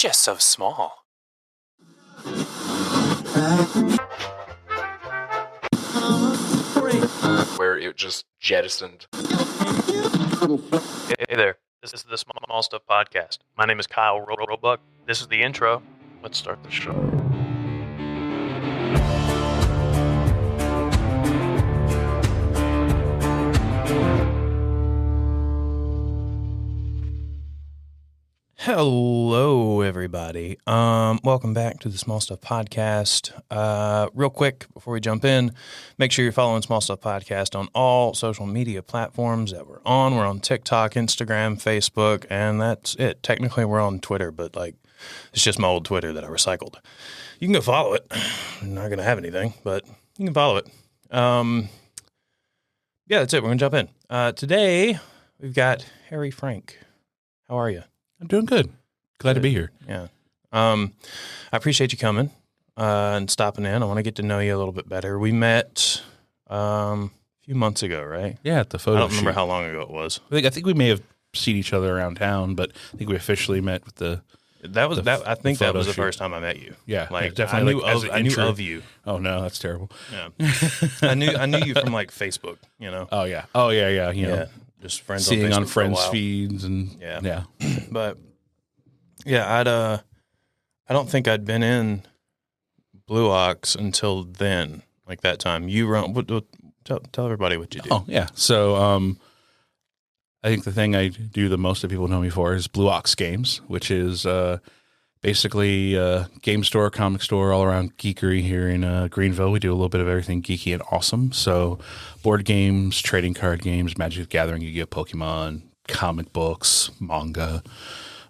just so small. Where it just jettisoned. Hey there, this is the Small Stuff Podcast. My name is Kyle Roebuck. This is the intro. Let's start the show. Hello, everybody. Welcome back to the Small Stuff Podcast. Real quick, before we jump in, make sure you're following Small Stuff Podcast on all social media platforms that we're on. We're on TikTok, Instagram, Facebook, and that's it. Technically, we're on Twitter, but it's just my old Twitter that I recycled. You can go follow it. I'm not going to have anything, but you can follow it. Yeah, that's it. We're going to jump in. Today, we've got Harry Frank. How are you? I'm doing good. Glad to be here. Yeah. I appreciate you coming and stopping in. I want to get to know you a little bit better. We met a few months ago, right? Yeah, at the photo I don't remember shoot. how long ago it was. I think we may have seen each other around town, but I think we officially met with the I think that was the shoot. first time I met you. Yeah, definitely. I knew of you. Oh no, that's terrible. Yeah. I knew you from Facebook. You know. Oh yeah. You know, just friends seeing on, on Facebook friends' for a while. feeds and Yeah. But yeah, I don't think I'd been in Blue Ox until then. Like that time, you run. Tell everybody what you do. Oh yeah. So I think the thing I do the most that people know me for is Blue Ox Games, which is basically a game store, comic store all around Geekery here in Greenville. We do a little bit of everything geeky and awesome. So board games, trading card games, Magic the Gathering, Yu-Gi-Oh, Pokemon, comic books, manga,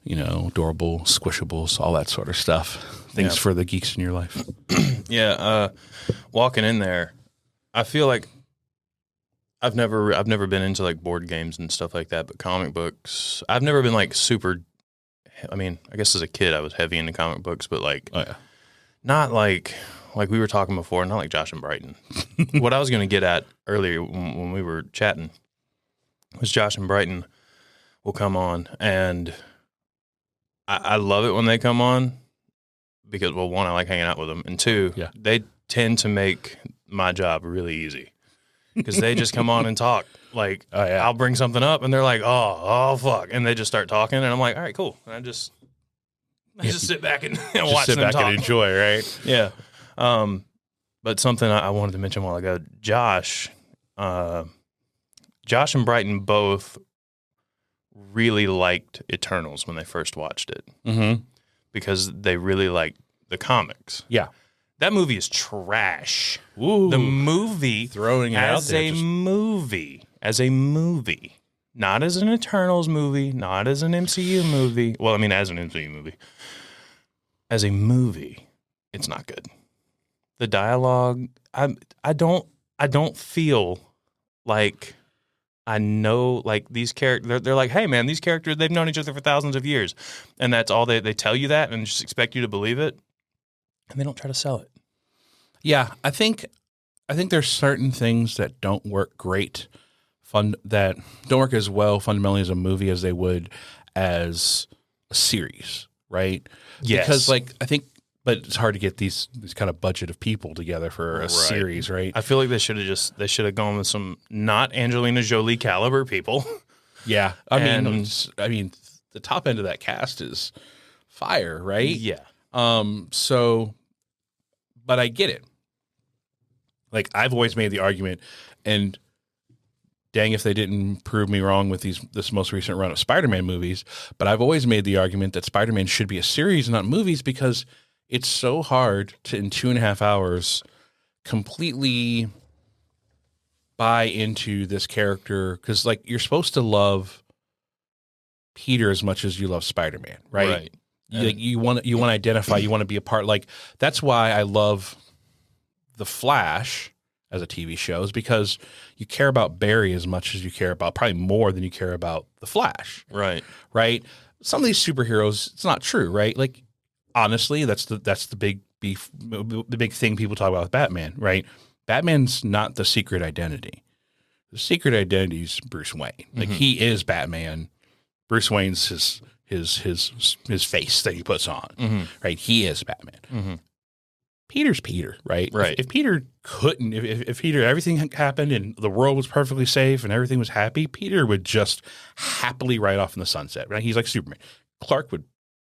adorable squishables, all that sort of stuff. Things for the geeks in your life. Yeah, walking in there, I feel like I've never been into like board games and stuff like that, but comic books, I've never been like super. I mean, I guess as a kid I was heavy into comic books, but not like we were talking before, not like Josh and Brighton. What I was going to get at earlier when we were chatting was Josh and Brighton will come on, and I love it when they come on because, well, one, I like hanging out with them, and two, they tend to make my job really easy because they just come on and talk. Like, I'll bring something up, and they're like, oh, fuck, and they just start talking, and I'm like, all right, cool. And I just sit back and watch them talk. And enjoy, right? Yeah. But something I wanted to mention a while ago, Josh and Brighton both really liked Eternals when they first watched it because they really liked the comics. Yeah. That movie is trash. Ooh, the movie throwing it out there, as a movie, not as an Eternals movie, not as an MCU movie. Well, I mean, as an MCU movie. As a movie, it's not good. The dialogue, I don't feel like I know, like, these characters, they're like, hey, man, these characters, they've known each other for thousands of years. And that's all they tell you that and just expect you to believe it. And they don't try to sell it. Yeah, I think there's certain things that don't work great, that don't work as well fundamentally as a movie as they would as a series, right? Yes. Because I think, but it's hard to get these kind of budget of people together for a series, right? I feel like they should have gone with some not Angelina Jolie caliber people. Yeah, I mean, the top end of that cast is fire, right? Yeah. But I get it. Like, I've always made the argument, and dang if they didn't prove me wrong with this most recent run of Spider-Man movies, but I've always made the argument that Spider-Man should be a series, not movies, because it's so hard to, in 2.5 hours, completely buy into this character, because, you're supposed to love Peter as much as you love Spider-Man, right? Right. You want to identify, you want to be a part. That's why I love The Flash as a TV show, is because you care about Barry as much as you care about, probably more than you care about The Flash. Right. Right. Some of these superheroes, it's not true, right? Honestly, that's the big beef, the big thing people talk about with Batman, right? Batman's not the secret identity. The secret identity is Bruce Wayne. He is Batman. Bruce Wayne's his his face that he puts on, right? He is Batman. Mm-hmm. Peter's Peter, right? Right. If Peter couldn't, if Peter, everything happened and the world was perfectly safe and everything was happy, Peter would just happily ride off in the sunset, right? He's like Superman. Clark would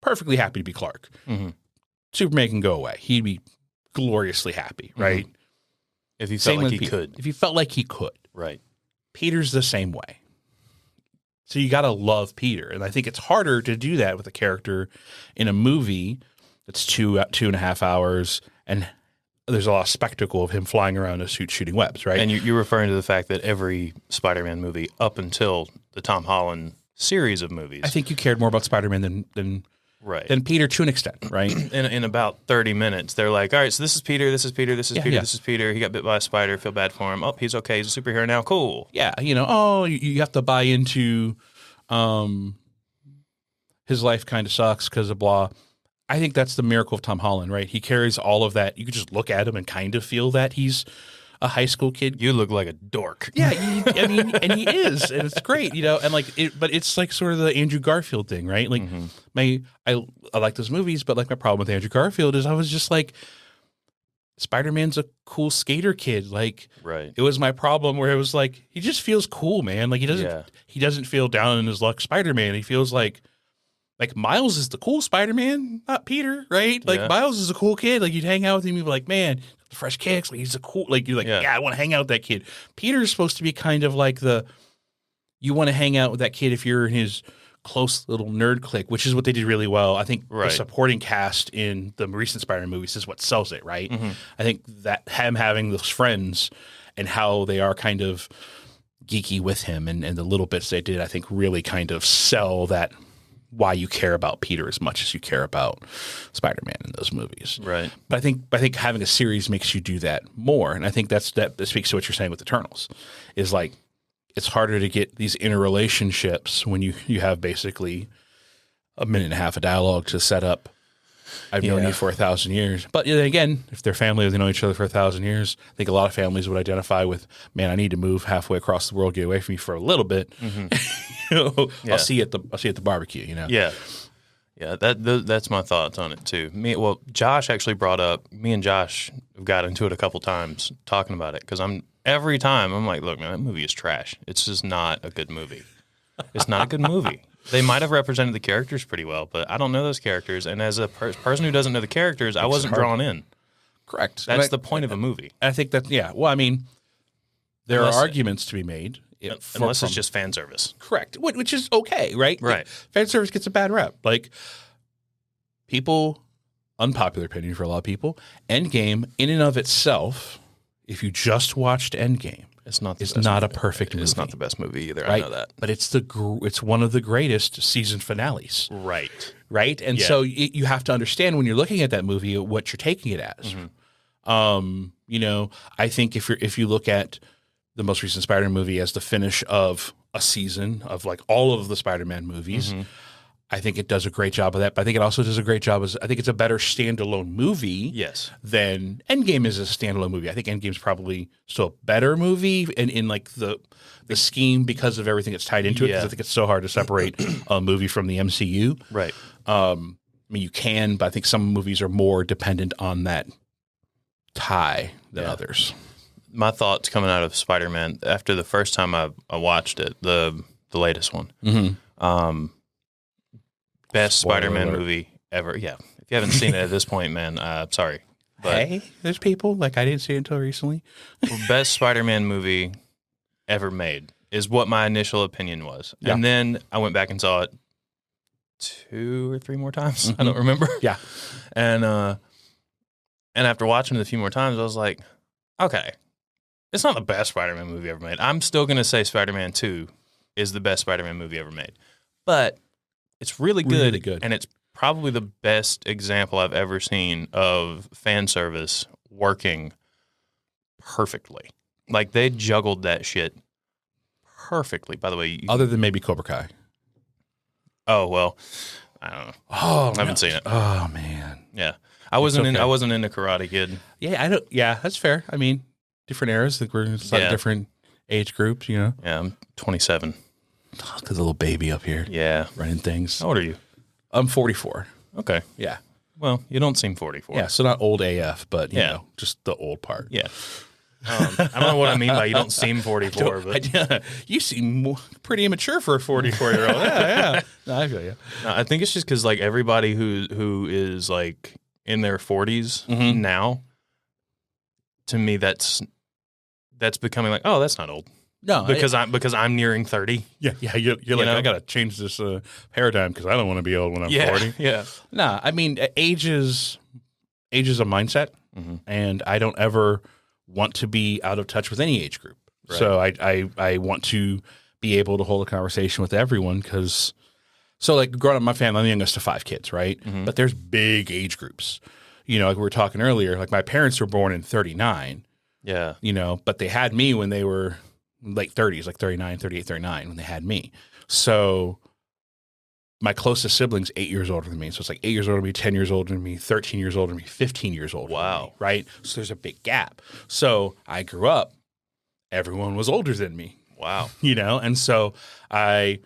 perfectly happy to be Clark. Mm-hmm. Superman can go away. He'd be gloriously happy, right? If he felt like he could. If he felt like he could. Right. Peter's the same way. So you got to love Peter. And I think it's harder to do that with a character in a movie that's 2.5 hours, and there's a lot of spectacle of him flying around a suit shooting webs, right? And you're referring to the fact that every Spider-Man movie up until the Tom Holland series of movies. I think you cared more about Spider-Man than Peter to an extent, right? In about 30 minutes, they're like, all right, so this is Peter, this is Peter, this is Peter, this is Peter. He got bit by a spider, feel bad for him. Oh, he's okay, he's a superhero now, cool. Yeah, you have to buy into his life kind of sucks because of blah. I think that's the miracle of Tom Holland, right? He carries all of that. You could just look at him and kind of feel that he's a high school kid. You look like a dork. Yeah, and he is, and it's great, and but it's like sort of the Andrew Garfield thing, right? Like I like those movies, but like my problem with Andrew Garfield is I was just like, Spider-Man's a cool skater kid. Like, right. It was my problem where it was like, he just feels cool, man. Like he doesn't feel down in his luck Spider-Man. He feels like Miles is the cool Spider-Man, not Peter, right? Like Miles is a cool kid. Like you'd hang out with him, you'd be like, man, fresh kicks. Like he's a cool. Like you're like, yeah, I want to hang out with that kid. Peter's supposed to be kind of like you want to hang out with that kid if you're in his close little nerd clique, which is what they did really well. I think the supporting cast in the recent Spider-Man movies is what sells it, right? Mm-hmm. I think that him having those friends and how they are kind of geeky with him and the little bits they did, I think really kind of sell that. Why you care about Peter as much as you care about Spider-Man in those movies, right? But I think having a series makes you do that more, and I think that speaks to what you're saying with Eternals, is like it's harder to get these interrelationships when you have basically a minute and a half of dialogue to set up. I've known you for 1,000 years, but then again, if they're family, they know each other for 1,000 years. I think a lot of families would identify with, man, I need to move halfway across the world, get away from you for a little bit. Mm-hmm. I'll see you at the barbecue. Yeah. That's my thoughts on it too. Josh actually brought up. Me and Josh have got into it a couple times talking about it because every time I'm like, look, man, that movie is trash. It's just not a good movie. It's not a good movie. They might have represented the characters pretty well, but I don't know those characters. And as a person who doesn't know the characters, I wasn't drawn in. Correct. That's the point of a movie. I think that, well, I mean, there are arguments to be made. Unless it's just fan service. Correct. Which is okay, right? Right. Like, fan service gets a bad rep. Like, unpopular opinion for a lot of people, Endgame, in and of itself, if you just watched Endgame, it's not a perfect movie. It's not the best movie either. Right? I know that. But it's one of the greatest season finales. Right. Right? And so you have to understand when you're looking at that movie what you're taking it as. Mm-hmm. I think if you look at the most recent Spider-Man movie as the finish of a season of like all of the Spider-Man movies, I think it does a great job of that. But I think it also does a great job I think it's a better standalone movie than Endgame is a standalone movie. I think Endgame's probably still a better movie in like the scheme because of everything that's tied into it. Because I think it's so hard to separate a movie from the MCU. Right. I mean, you can, but I think some movies are more dependent on that tie than others. My thoughts coming out of Spider-Man after the first time I watched it, the latest one. Mm-hmm. Best Spider-Man movie ever. Yeah. If you haven't seen it at this point, man, sorry. But hey, there's people like I didn't see it until recently. Best Spider-Man movie ever made is what my initial opinion was. Yeah. And then I went back and saw it 2 or 3 more times. I don't remember. Yeah. And after watching it a few more times, I was like, okay, it's not the best Spider-Man movie ever made. I'm still going to say Spider-Man 2 is the best Spider-Man movie ever made. But it's really good, and it's probably the best example I've ever seen of fan service working perfectly. Like, they juggled that shit perfectly. By the way, other than maybe Cobra Kai. Oh well, I don't know. Oh, I haven't seen it. Oh man, yeah, I wasn't into Karate Kid. Yeah, I don't. Yeah, that's fair. I mean, different eras. Like we're in different age groups. Yeah, I'm 27. Because a little baby up here Yeah. running things. How old are you? I'm 44. Okay. Yeah. Well, you don't seem 44. Yeah, so not old AF, but, you Yeah. know, just the old part. Yeah. I don't know what I mean by you don't seem 44, but You seem pretty immature for a 44-year-old. Yeah. No, I feel you. no, I think it's just because like everybody who is like in their 40s now, to me that's becoming like, oh, that's not old. No, Because I'm nearing 30. Yeah, you're like, know? I got to change this paradigm because I don't want to be old when I'm 40. Yeah. Nah, I mean, age is a mindset, and I don't ever want to be out of touch with any age group. Right. So I want to be able to hold a conversation with everyone because, so like growing up in my family, I'm the youngest of 5 kids, right? But there's big age groups. You know, like we were talking earlier, like my parents were born in 39, Yeah. you know, but they had me when they were late 30s, like 39, 38, 39 when they had me. So my closest sibling's 8 years older than me. So it's like 8 years older than me, 10 years older than me, 13 years older than me, 15 years older than me, right? So there's a big gap. So I grew up, everyone was older than me, Wow. you know? And so I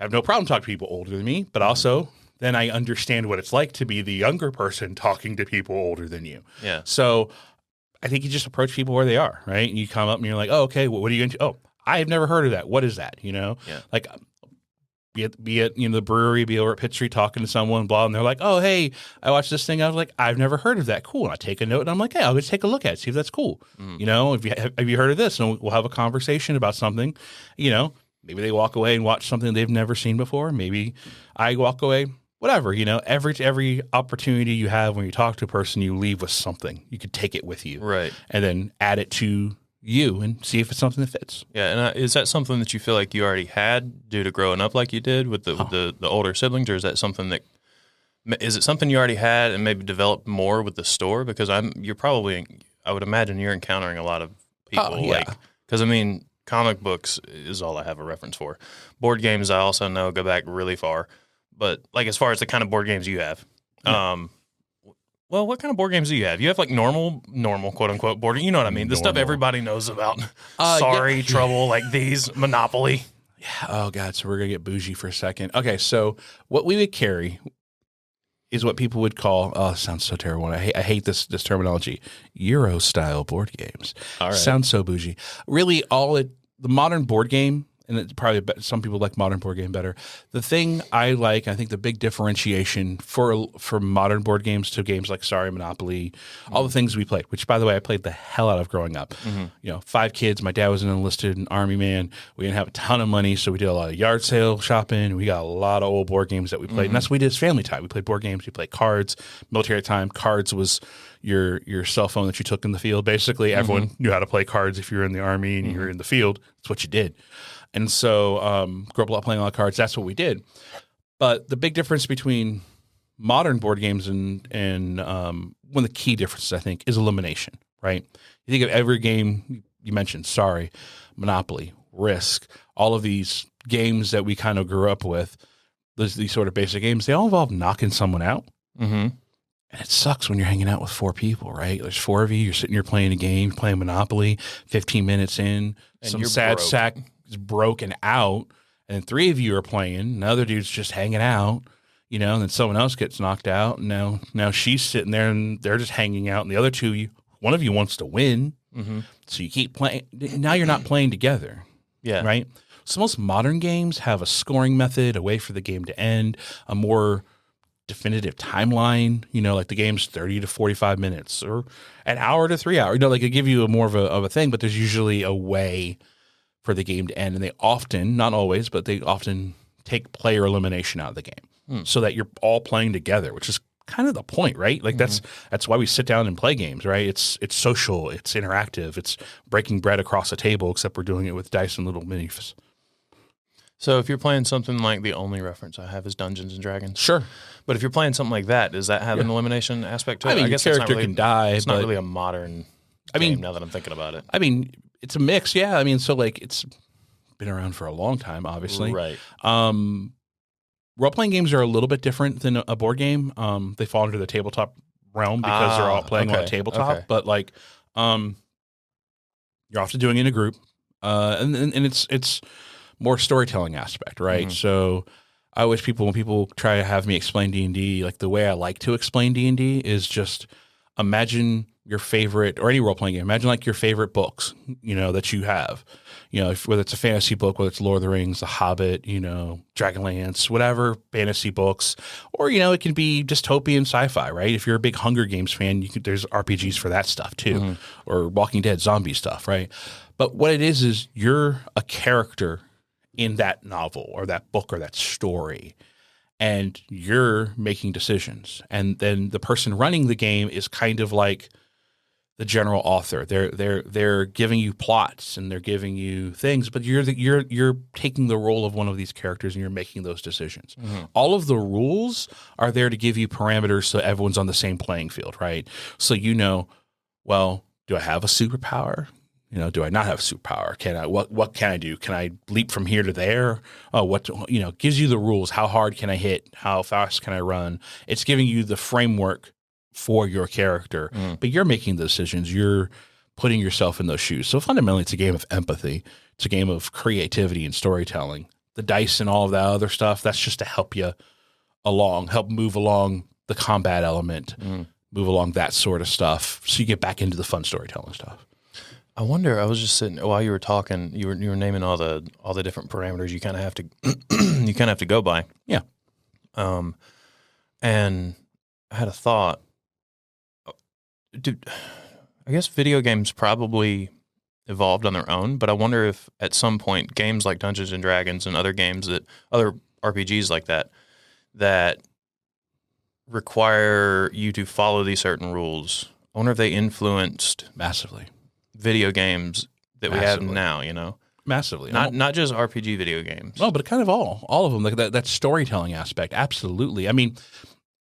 have no problem talking to people older than me, but also then I understand what it's like to be the younger person talking to people older than you. Yeah. So I think you just approach people where they are, right? And you come up and you're like, oh, okay, well, what are you going to? Oh, I have never heard of that. What is that? You know, like be at you know the brewery, be over at Pitt Street talking to someone, blah, and they're like, oh, hey, I watched this thing. I was like, I've never heard of that. Cool. And I take a note and I'm like, hey, I'll just take a look at it, see if that's cool. You know, have you heard of this? And we'll have a conversation about something. You know, maybe they walk away and watch something they've never seen before. Maybe I walk away. Whatever, you know, every opportunity you have when you talk to a person, you leave with something. You could take it with you. Right. And then add it to you and see if it's something that fits. Yeah. And is that something that you feel like you already had due to growing up like you did with the older siblings, or is that something that is it something you already had and maybe developed more with the store? Because I would imagine you're encountering a lot of people because I mean, comic books is all I have a reference for. Board games, I also know go back really far. But like as far as the kind of board games you have, well, what kind of board games do you have? You have like normal quote unquote board. You know what I mean? The stuff everybody knows about. Trouble, like these, Monopoly. Yeah. Oh God. So we're gonna get bougie for a second. Okay. So what we would carry is what people would call. Oh, it sounds so terrible. I hate this terminology. Euro style board games. All right. Sounds so bougie. Really, the modern board game. And it's probably some people like modern board game better. The thing I like, I think the big differentiation for modern board games to games like Monopoly, all the things we played, which by the way, I played the hell out of growing up. You know, 5 kids. My dad was an enlisted Army man. We didn't have a ton of money, so we did a lot of yard sale shopping. We got a lot of old board games that we played, and that's what we did as family time. We played board games. We played cards. Military time, cards was your cell phone that you took in the field. Basically, everyone knew how to play cards if you were in the Army and you were in the field. That's what you did. And so grew up playing a lot of cards. That's what we did. But the big difference between modern board games and one of the key differences, I think, is elimination, right? You think of every game you mentioned, Monopoly, Risk, all of these games that we kind of grew up with, these sort of basic games, they all involve knocking someone out. And it sucks when you're hanging out with 4 people, right? There's 4 of you. You're sitting here playing a game, playing Monopoly, 15 minutes in, and some sad sack is broken out, and 3 of you are playing, and the other dude's just hanging out, you know, and then someone else gets knocked out, and now she's sitting there, and they're just hanging out, and the other 2, one of you wants to win, so you keep playing. Now you're not playing together, right? So most modern games have a scoring method, a way for the game to end, a more definitive timeline, you know, like the game's 30 to 45 minutes or an hour to 3 hours, you know, like they give you more of a thing, but there's usually a way for the game to end, and they often, not always, but they often take player elimination out of the game so that you're all playing together, which is kind of the point, right? Like that's why we sit down and play games, right? It's social, it's interactive, it's breaking bread across a table, except we're doing it with dice and little minis. So if you're playing something like the only reference I have is Dungeons and Dragons. Sure. But if you're playing something like that, does that have an elimination aspect to it? I mean, I guess your character can die. It's not really a modern game now that I'm thinking about it. I mean, it's a mix, yeah. I mean, so like it's been around for a long time, obviously. Right. Role-playing games are a little bit different than a board game. They fall under the tabletop realm because they're all playing on a tabletop. Okay. But like, you're often doing it in a group, and it's more storytelling aspect, right? Mhm. So I always when people try to have me explain D&D, like the way I like to explain D&D is just imagine your favorite, or any role-playing game, imagine like your favorite books, that you have, whether it's a fantasy book, whether it's Lord of the Rings, The Hobbit, Dragonlance, whatever fantasy books, or, it can be dystopian sci-fi, right? If you're a big Hunger Games fan, there's RPGs for that stuff too, or Walking Dead zombie stuff, right? But what it is you're a character in that novel or that book or that story, and you're making decisions. And then the person running the game is kind of like the general author. They're giving you plots and they're giving you things, but you're taking the role of one of these characters and you're making those decisions. All of the rules are there to give you parameters so everyone's on the same playing field, right? So well, do I have a superpower? Do I not have a superpower? Can I? What can I do? Can I leap from here to there? Oh, gives you the rules. How hard can I hit? How fast can I run? It's giving you the framework for your character, but you're making the decisions. You're putting yourself in those shoes. So fundamentally, it's a game of empathy. It's a game of creativity and storytelling. The dice and all of that other stuff, that's just to help you help move along the combat element, move along that sort of stuff, so you get back into the fun storytelling stuff. I wonder. I was just sitting while you were talking. You were naming all the different parameters you kind of have to go by. Yeah. And I had a thought. Dude, I guess video games probably evolved on their own, but I wonder if at some point games like Dungeons and Dragons and other RPGs like that require you to follow these certain rules. I wonder if they influenced massively video games that we have now, Massively. Not just RPG video games. No, but kind of all of them. Like that storytelling aspect. Absolutely. I mean,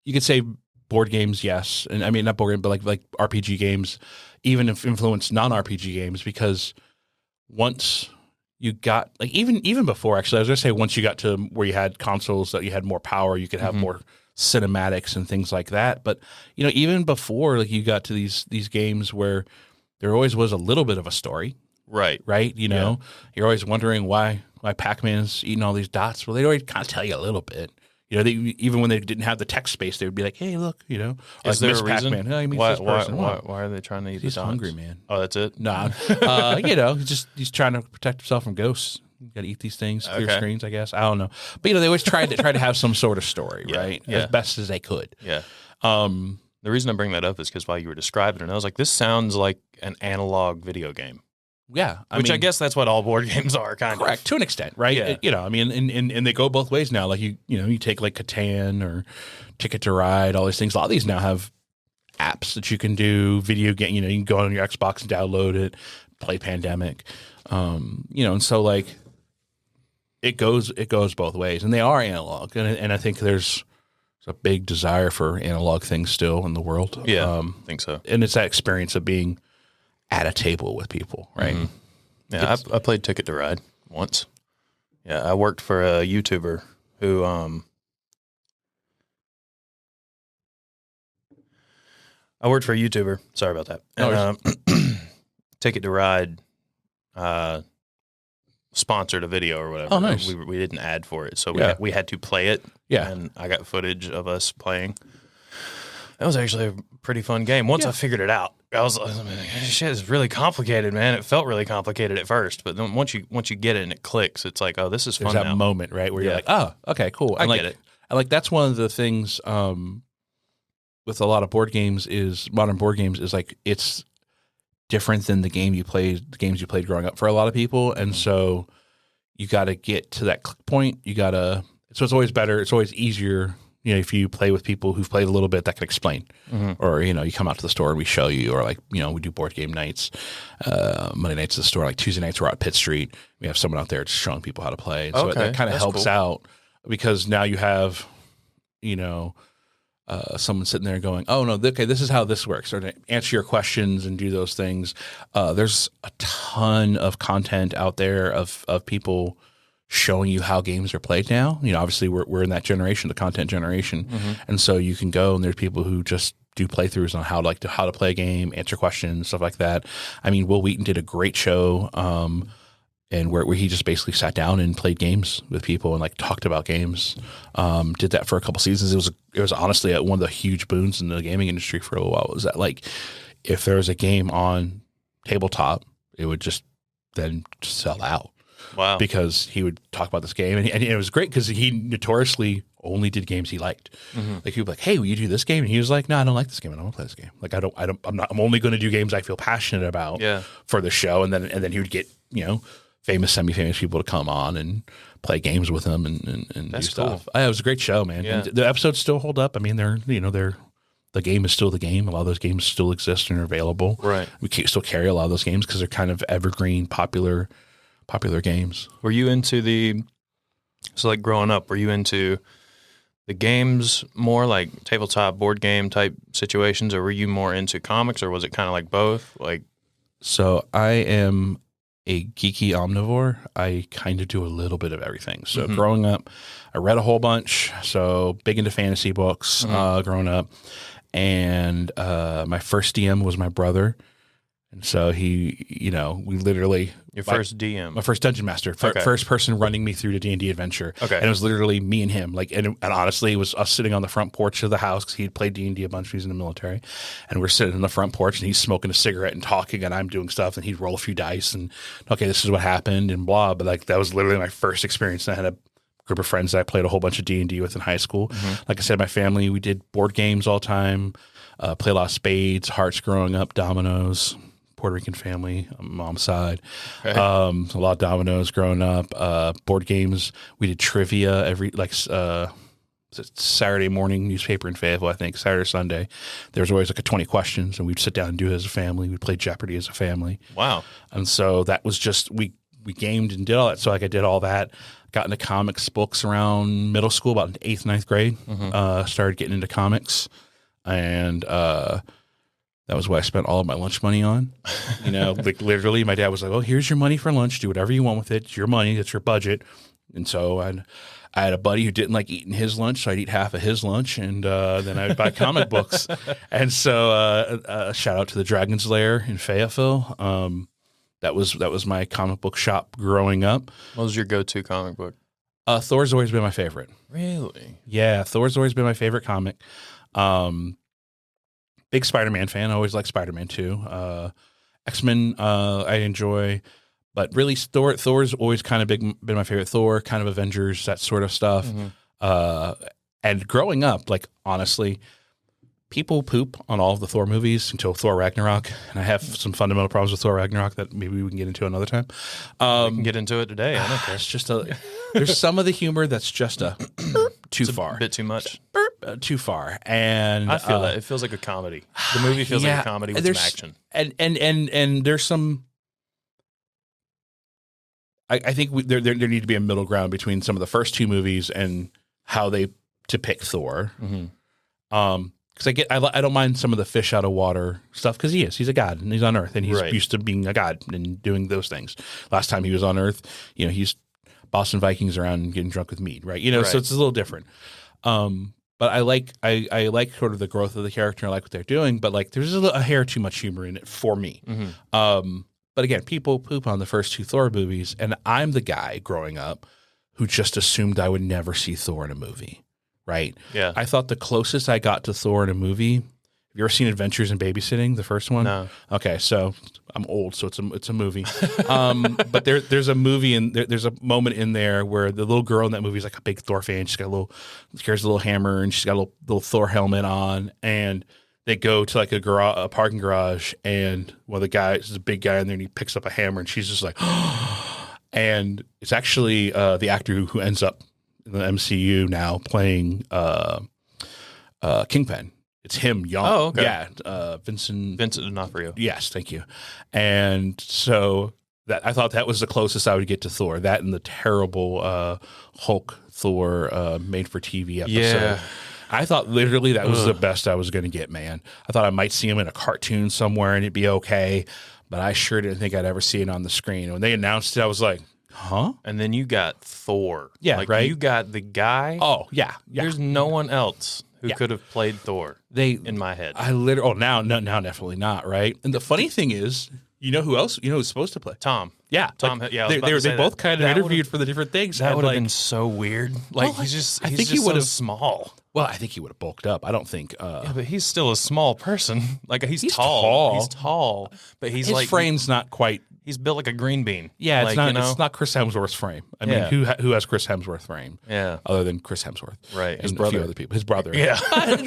you could say board games, yes. And I mean, not board games, but like RPG games, even if influence non-RPG games, because once you got, like even before, actually, I was going to say once you got to where you had consoles that you had more power, you could have more cinematics and things like that. But, even before, like you got to these games where there always was a little bit of a story. Right. You're always wondering why Pac-Man's eating all these dots. Well, they always kind of tell you a little bit. Even when they didn't have the text space, they would be like, "Hey, look, Is there a reason? Pac-Man. Oh, he meets why this person. why are they trying to eat He's the dots? hungry, man. Oh, that's it? Nah, he's trying to protect himself from ghosts. You got to eat these things, clear screens, I guess. I don't know, but they always try to have some sort of story, right? Yeah. As best as they could. Yeah. The reason I bring that up is because while you were describing it, I was like, this sounds like an analog video game. Yeah, I guess that's what all board games are, kind of. Correct, to an extent, right? Yeah. And they go both ways now. Like you take like Catan or Ticket to Ride, all these things. A lot of these now have apps that you can do. Video game, you can go on your Xbox and download it, play Pandemic, and so like it goes both ways, and they are analog, and I think there's a big desire for analog things still in the world. Yeah, I think so. And it's that experience of being at a table with people, right? Yeah, I played Ticket to Ride once. Yeah, I worked for a YouTuber who Sorry about that. And, Ticket to Ride sponsored a video or whatever. Oh, nice. We didn't ad for it, so we had to play it. Yeah. And I got footage of us playing. That was actually a pretty fun game. Once I figured it out, I was like, shit, it's really complicated, man. It felt really complicated at first, but then once you get it and it clicks, it's like, oh, this is fun. There's that now. moment, right, where you're like, oh, okay, cool. I get it. And like that's one of the things with a lot of modern board games is like it's different than the games you played growing up for a lot of people, and so you got to get to that click point. So it's always better. It's always easier. If you play with people who've played a little bit that can explain, or, you come out to the store and we show you, or like, we do board game nights, Monday nights at the store, like Tuesday nights we're out at Pitt Street. We have someone out there just showing people how to play. And so that kind of helps out because now you have, someone sitting there going, oh no, okay, this is how this works, or to answer your questions and do those things. There's a ton of content out there of people showing you how games are played now. Obviously we're in that generation, the content generation. And so you can go and there's people who just do playthroughs on how to play a game, answer questions, stuff like that. I mean, Will Wheaton did a great show and where he just basically sat down and played games with people and like talked about games. Did that for a couple seasons. It was honestly one of the huge boons in the gaming industry for a little while. Was that like if there was a game on tabletop, it would just then sell out. Wow. Because he would talk about this game, and it was great because he notoriously only did games he liked. Like he would be like, "Hey, will you do this game?" And he was like, "No, I don't like this game. I don't want to play this game. Like I'm only going to do games I feel passionate about for the show." And then he would get famous, semi-famous people to come on and play games with him and do stuff. Cool. It was a great show, man. Yeah. The episodes still hold up. I mean, the game is still the game. A lot of those games still exist and are available. Right. We still carry a lot of those games because they're kind of evergreen, popular games. Were you into like growing up, were you into the games more like tabletop board game type situations, or were you more into comics, or was it kind of like both? So I am a geeky omnivore. I kind of do a little bit of everything. So growing up, I read a whole bunch. So big into fantasy books growing up. And my first DM was my brother. And so we literally... Your first DM? My first dungeon master. First person running me through the D&D adventure. Okay. And it was literally me and him. And honestly, it was us sitting on the front porch of the house because he'd played D&D a bunch when he was in the military. And we're sitting on the front porch and he's smoking a cigarette and talking and I'm doing stuff and he'd roll a few dice and, okay, this is what happened and blah. But that was literally my first experience. And I had a group of friends that I played a whole bunch of D&D with in high school. Like I said, my family, we did board games all the time, play a lot of spades, hearts growing up, dominoes. Puerto Rican family on mom's side. Okay. A lot of dominoes growing up. Board games. We did trivia every Saturday morning newspaper in Fayetteville, I think, Saturday or Sunday. There was always 20 questions, and we'd sit down and do it as a family. We'd play Jeopardy as a family. Wow. And so that was just, we gamed and did all that. So I did all that. Got into comics books around middle school, about 8th, 9th grade. Started getting into comics. And that was what I spent all of my lunch money on. Literally, my dad was like, "Oh, here's your money for lunch. Do whatever you want with it. It's your money. It's your budget." And so I had a buddy who didn't like eating his lunch, so I'd eat half of his lunch, and then I'd buy comic books. And so shout out to the Dragon's Lair in Fayetteville. That was my comic book shop growing up. What was your go-to comic book? Thor's always been my favorite. Really? Yeah, Thor's always been my favorite comic. Big Spider-Man fan. I always liked Spider-Man too. X-Men I enjoy, but really Thor's always kind of been my favorite. Thor, kind of Avengers, that sort of stuff. And growing up, honestly, people poop on all of the Thor movies until Thor Ragnarok, and I have some fundamental problems with Thor Ragnarok that maybe we can get into another time. We can get into it today. I don't care. It's just there's some of the humor that's just too far, a bit too much. Too far, and I feel that it feels like a comedy. The movie feels like a comedy with some action, and there's some. I think there need to be a middle ground between some of the first two movies and how they depict Thor. Because I don't mind some of the fish out of water stuff because he's a god and he's on Earth and he's used to being a god and doing those things. Last time he was on Earth, he's Boston Vikings around and getting drunk with mead, right? So it's a little different. But I like sort of the growth of the character. I like what they're doing, but there's a hair too much humor in it for me. But again, people poop on the first two Thor movies, and I'm the guy growing up who just assumed I would never see Thor in a movie, right? Yeah. I thought the closest I got to Thor in a movie. Have you ever seen Adventures in Babysitting, the first one? No. Okay, so I'm old, so it's a movie. But there's a movie and there's a moment in there where the little girl in that movie is like a big Thor fan. She's got carries a little hammer and she's got a little Thor helmet on, and they go to a parking garage, and one of the guys is a big guy in there, and he picks up a hammer, and she's just like, and it's actually the actor who ends up in the MCU now playing Kingpin. It's him, young. Oh, okay. Yeah, Vincent D'Onofrio. Yes, thank you. And so I thought that was the closest I would get to Thor. That and the terrible Hulk Thor made-for-TV episode. Yeah. I thought literally that was the best I was going to get, man. I thought I might see him in a cartoon somewhere and it'd be okay, but I sure didn't think I'd ever see it on the screen. When they announced it, I was like, huh? And then you got Thor. Yeah, right? You got the guy. Oh, yeah. There's no one else who could have played Thor in my head. Now definitely not, right? And the funny thing is, You know who else? You know who's supposed to play? Tom. Yeah, Tom. like, yeah, I was about they to say both that. kind of That interviewed for the different things. That and, would have like, been so weird. Like Well, he's just. I he's think just he would so have small. Well, I think he would have bulked up. I don't think. Yeah, but he's still a small person. Like he's tall. tall. He's tall, but he's his like frame's not quite. he's built like a green bean. Yeah, it's like, not. You know? It's not Chris Hemsworth's frame. I mean, Yeah. who has Chris Hemsworth frame? Yeah. Other than Chris Hemsworth, Right. His and a brother. few other people. His brother. Yeah.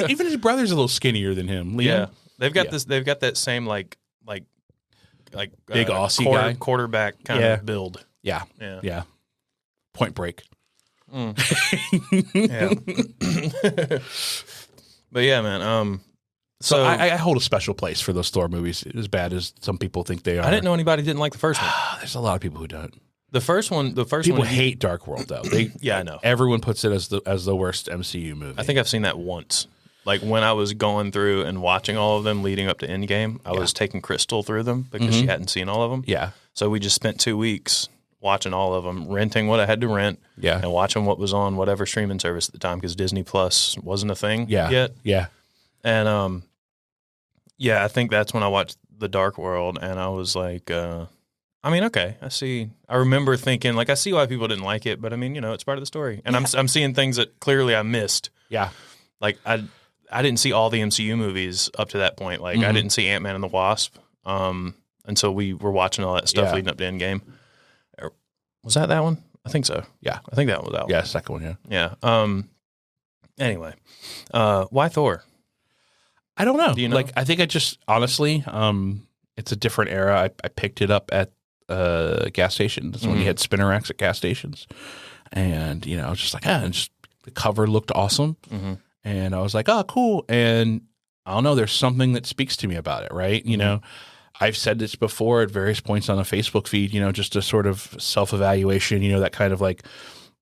Even his brother's a little skinnier than him. Liam. Yeah. They've got Yeah. this. They've got that same like Big Aussie guy. quarterback kind Yeah. of build. Yeah. Yeah. Yeah. Point Break. Yeah. But yeah, man. So I hold a special place for those Thor movies, as bad as some people think they are. I didn't know anybody didn't like the first one. There's a lot of people who don't. The first one. People hate Dark World though. Yeah, I know. Everyone puts it as the worst MCU movie. I think I've seen that once. Like when I was going through and watching all of them leading up to Endgame, I was taking Crystal through them because she hadn't seen all of them. Yeah. So we just spent 2 weeks watching all of them, renting what I had to rent, Yeah. and watching what was on whatever streaming service at the time because Disney Plus wasn't a thing yet. Yeah. And yeah, I think that's when I watched The Dark World, and I was like, I mean, okay, I see. I remember thinking, like, I see why people didn't like it, but I mean, you know, it's part of the story, and I'm seeing things that clearly I missed. Yeah. Like I didn't see all the MCU movies up to that point. Like I didn't see Ant-Man and the Wasp until we were watching all that stuff leading up to Endgame. Was that one? I think so. Yeah. I think that was that one. Yeah. Second one. Yeah. Yeah. Anyway, why Thor? I don't know. Do you know? Like, I think I just honestly, it's a different era. I picked it up at gas stations when you had spinner racks at gas stations, and you know, I was just like, and just the cover looked awesome, and I was like, oh, cool. And I don't know, there's something that speaks to me about it, right? You know, I've said this before at various points on a Facebook feed. You know, just a sort of self-evaluation. You know, that kind of like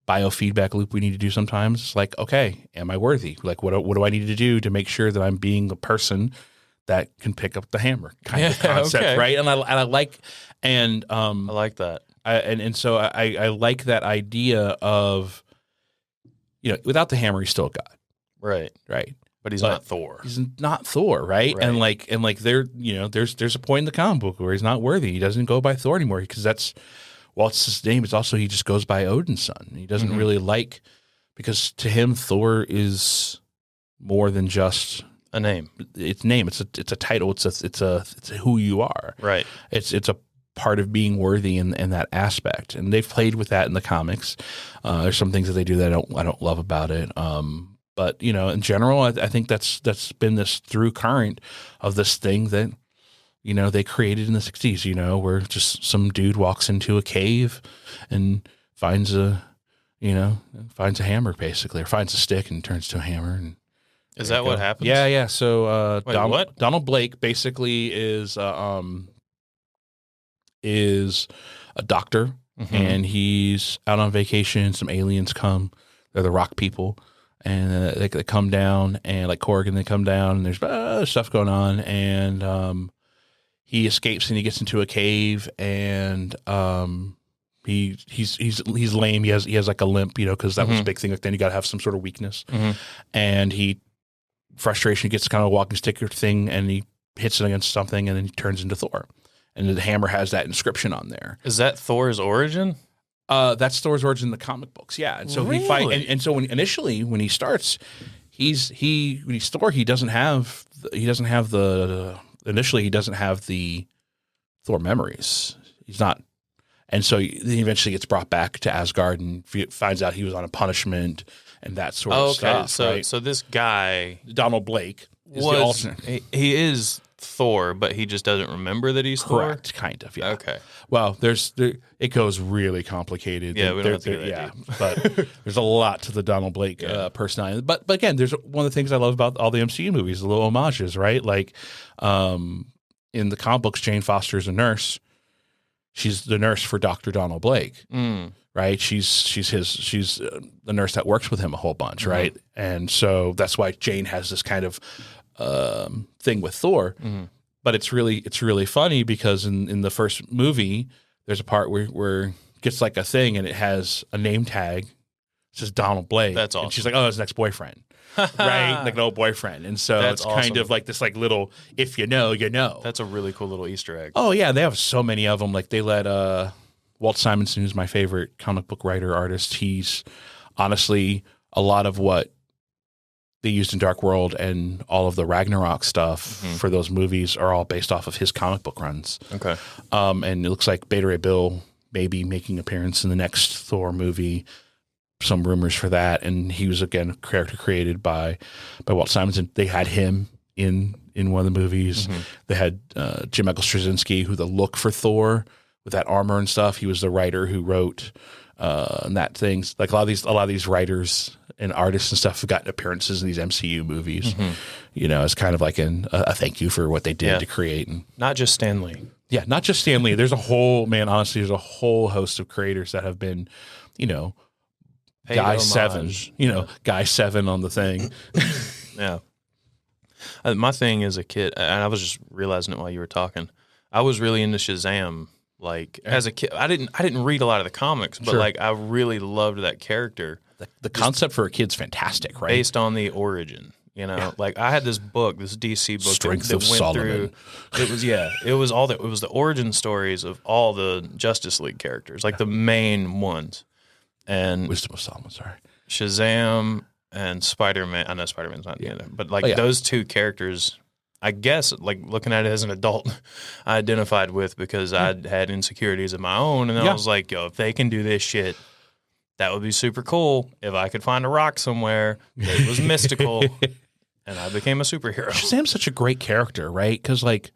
biofeedback loop we need to do sometimes. It's like, okay, am I worthy? Like, what do I need to do to make sure that I'm being the person that can pick up the hammer kind of concept, right? And I like, and I like that. So I like that idea of, you know, without the hammer, he's still God, Right. But he's not Thor. He's not Thor, right? And like there, you know, there's a point in the comic book where he's not worthy. He doesn't go by Thor anymore because that's, well, it's his name. It's also he just goes by Odin's son. He doesn't really like, because to him Thor is more than just a name. It's name. It's a title. It's who you are. Right. It's a part of being worthy in that aspect, and they've played with that in the comics. There's some things that they do that I don't love about it. But you know, in general, I think that's been this through current of this thing that, you know, they created in the 60s, you know, where just some dude walks into a cave and finds a hammer basically, or finds a stick and turns to a hammer. And is that what happens? Yeah. So what? Donald Blake basically is a doctor, and he's out on vacation. Some aliens come. They're the rock people. And they come down, and like Corrigan, they come down, and there's stuff going on, and he escapes and he gets into a cave, and he's lame. He has like a limp, you know, because that was a big thing. Like then you got to have some sort of weakness, and frustration gets kind of a walking stick thing, and he hits it against something, and then he turns into Thor, and the hammer has that inscription on there. Is that Thor's origin? That's Thor's origin in the comic books, yeah. And so he fight, and so when he starts, he's Thor. He doesn't have the Thor memories. He's not, and so he eventually gets brought back to Asgard and finds out he was on a punishment and that sort of stuff. So this guy Donald Blake is the alternate. He is Thor, but he just doesn't remember that he's Correct, kind of. Yeah. Okay. Well, it goes really complicated. Yeah, we don't have to get that deep. But there's a lot to the Donald Blake personality. But again, there's one of the things I love about all the MCU movies, the little homages, right? Like in the comic books, Jane Foster's a nurse. She's the nurse for Dr. Donald Blake, right? She's the nurse that works with him a whole bunch, right? And so that's why Jane has this kind of thing with Thor. But it's really funny because in the first movie, there's a part where it gets like a thing and it has a name tag says Donald Blake. That's awesome. And she's like, oh, his ex-boyfriend. Right? Like an old boyfriend. And so That's it's kind awesome. of like this like little, if you know, you know. That's a really cool little Easter egg. Oh, yeah. They have so many of them. Like they let Walt Simonson, who's my favorite comic book writer, artist, he's honestly a lot of what they used in Dark World and all of the Ragnarok stuff for those movies are all based off of his comic book runs. Okay. And it looks like Beta Ray Bill may be making an appearance in the next Thor movie. Some rumors for that. And he was, again, a character created by Walt Simonson. They had him in one of the movies. They had Jim Michael Straczynski, who the look for Thor with that armor and stuff. He was the writer who wrote and that things. Like a lot of these writers and artists and stuff have gotten appearances in these MCU movies. You know, as kind of like a thank you for what they did to create. And not just Stan Lee. yeah, not just Stan Lee. There's a whole honestly, there's a whole host of creators that have been, you know, Paid Guy homage. 7, you know, Guy 7 on the thing. Yeah. My thing as a kid, and I was just realizing it while you were talking, I was really into Shazam. Like as a kid, I didn't read a lot of the comics, but like I really loved that character. The concept for a kid's fantastic, right? Based on the origin, you know. Like I had this book, this DC book Strength that of went Solomon. through. It was the origin stories of all the Justice League characters, like the main ones. And Wisdom of Solomon, sorry. Shazam and Spider-Man. I know Spider-Man's not in it, but like those two characters, I guess, like looking at it as an adult, I identified with because I had insecurities of my own, and I was like, yo, if they can do this shit, that would be super cool. If I could find a rock somewhere that was mystical, and I became a superhero. Shazam's such a great character, right? Because like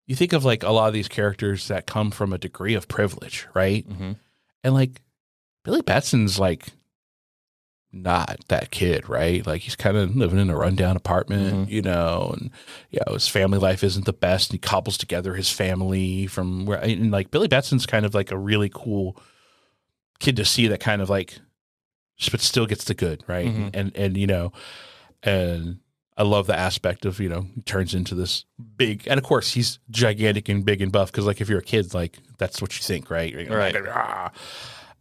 you think of like a lot of these characters that come from a degree of privilege, right? And like Billy Batson's like not that kid, right? Like he's kind of living in a rundown apartment, you know, and his family life isn't the best. And he cobbles together his family from where, and like Billy Batson's kind of like a really cool kid to see that kind of like, but still gets the good, right? And you know, and I love the aspect of, you know, he turns into this big, and of course he's gigantic and big and buff because like if you're a kid, like that's what you think, right? Right.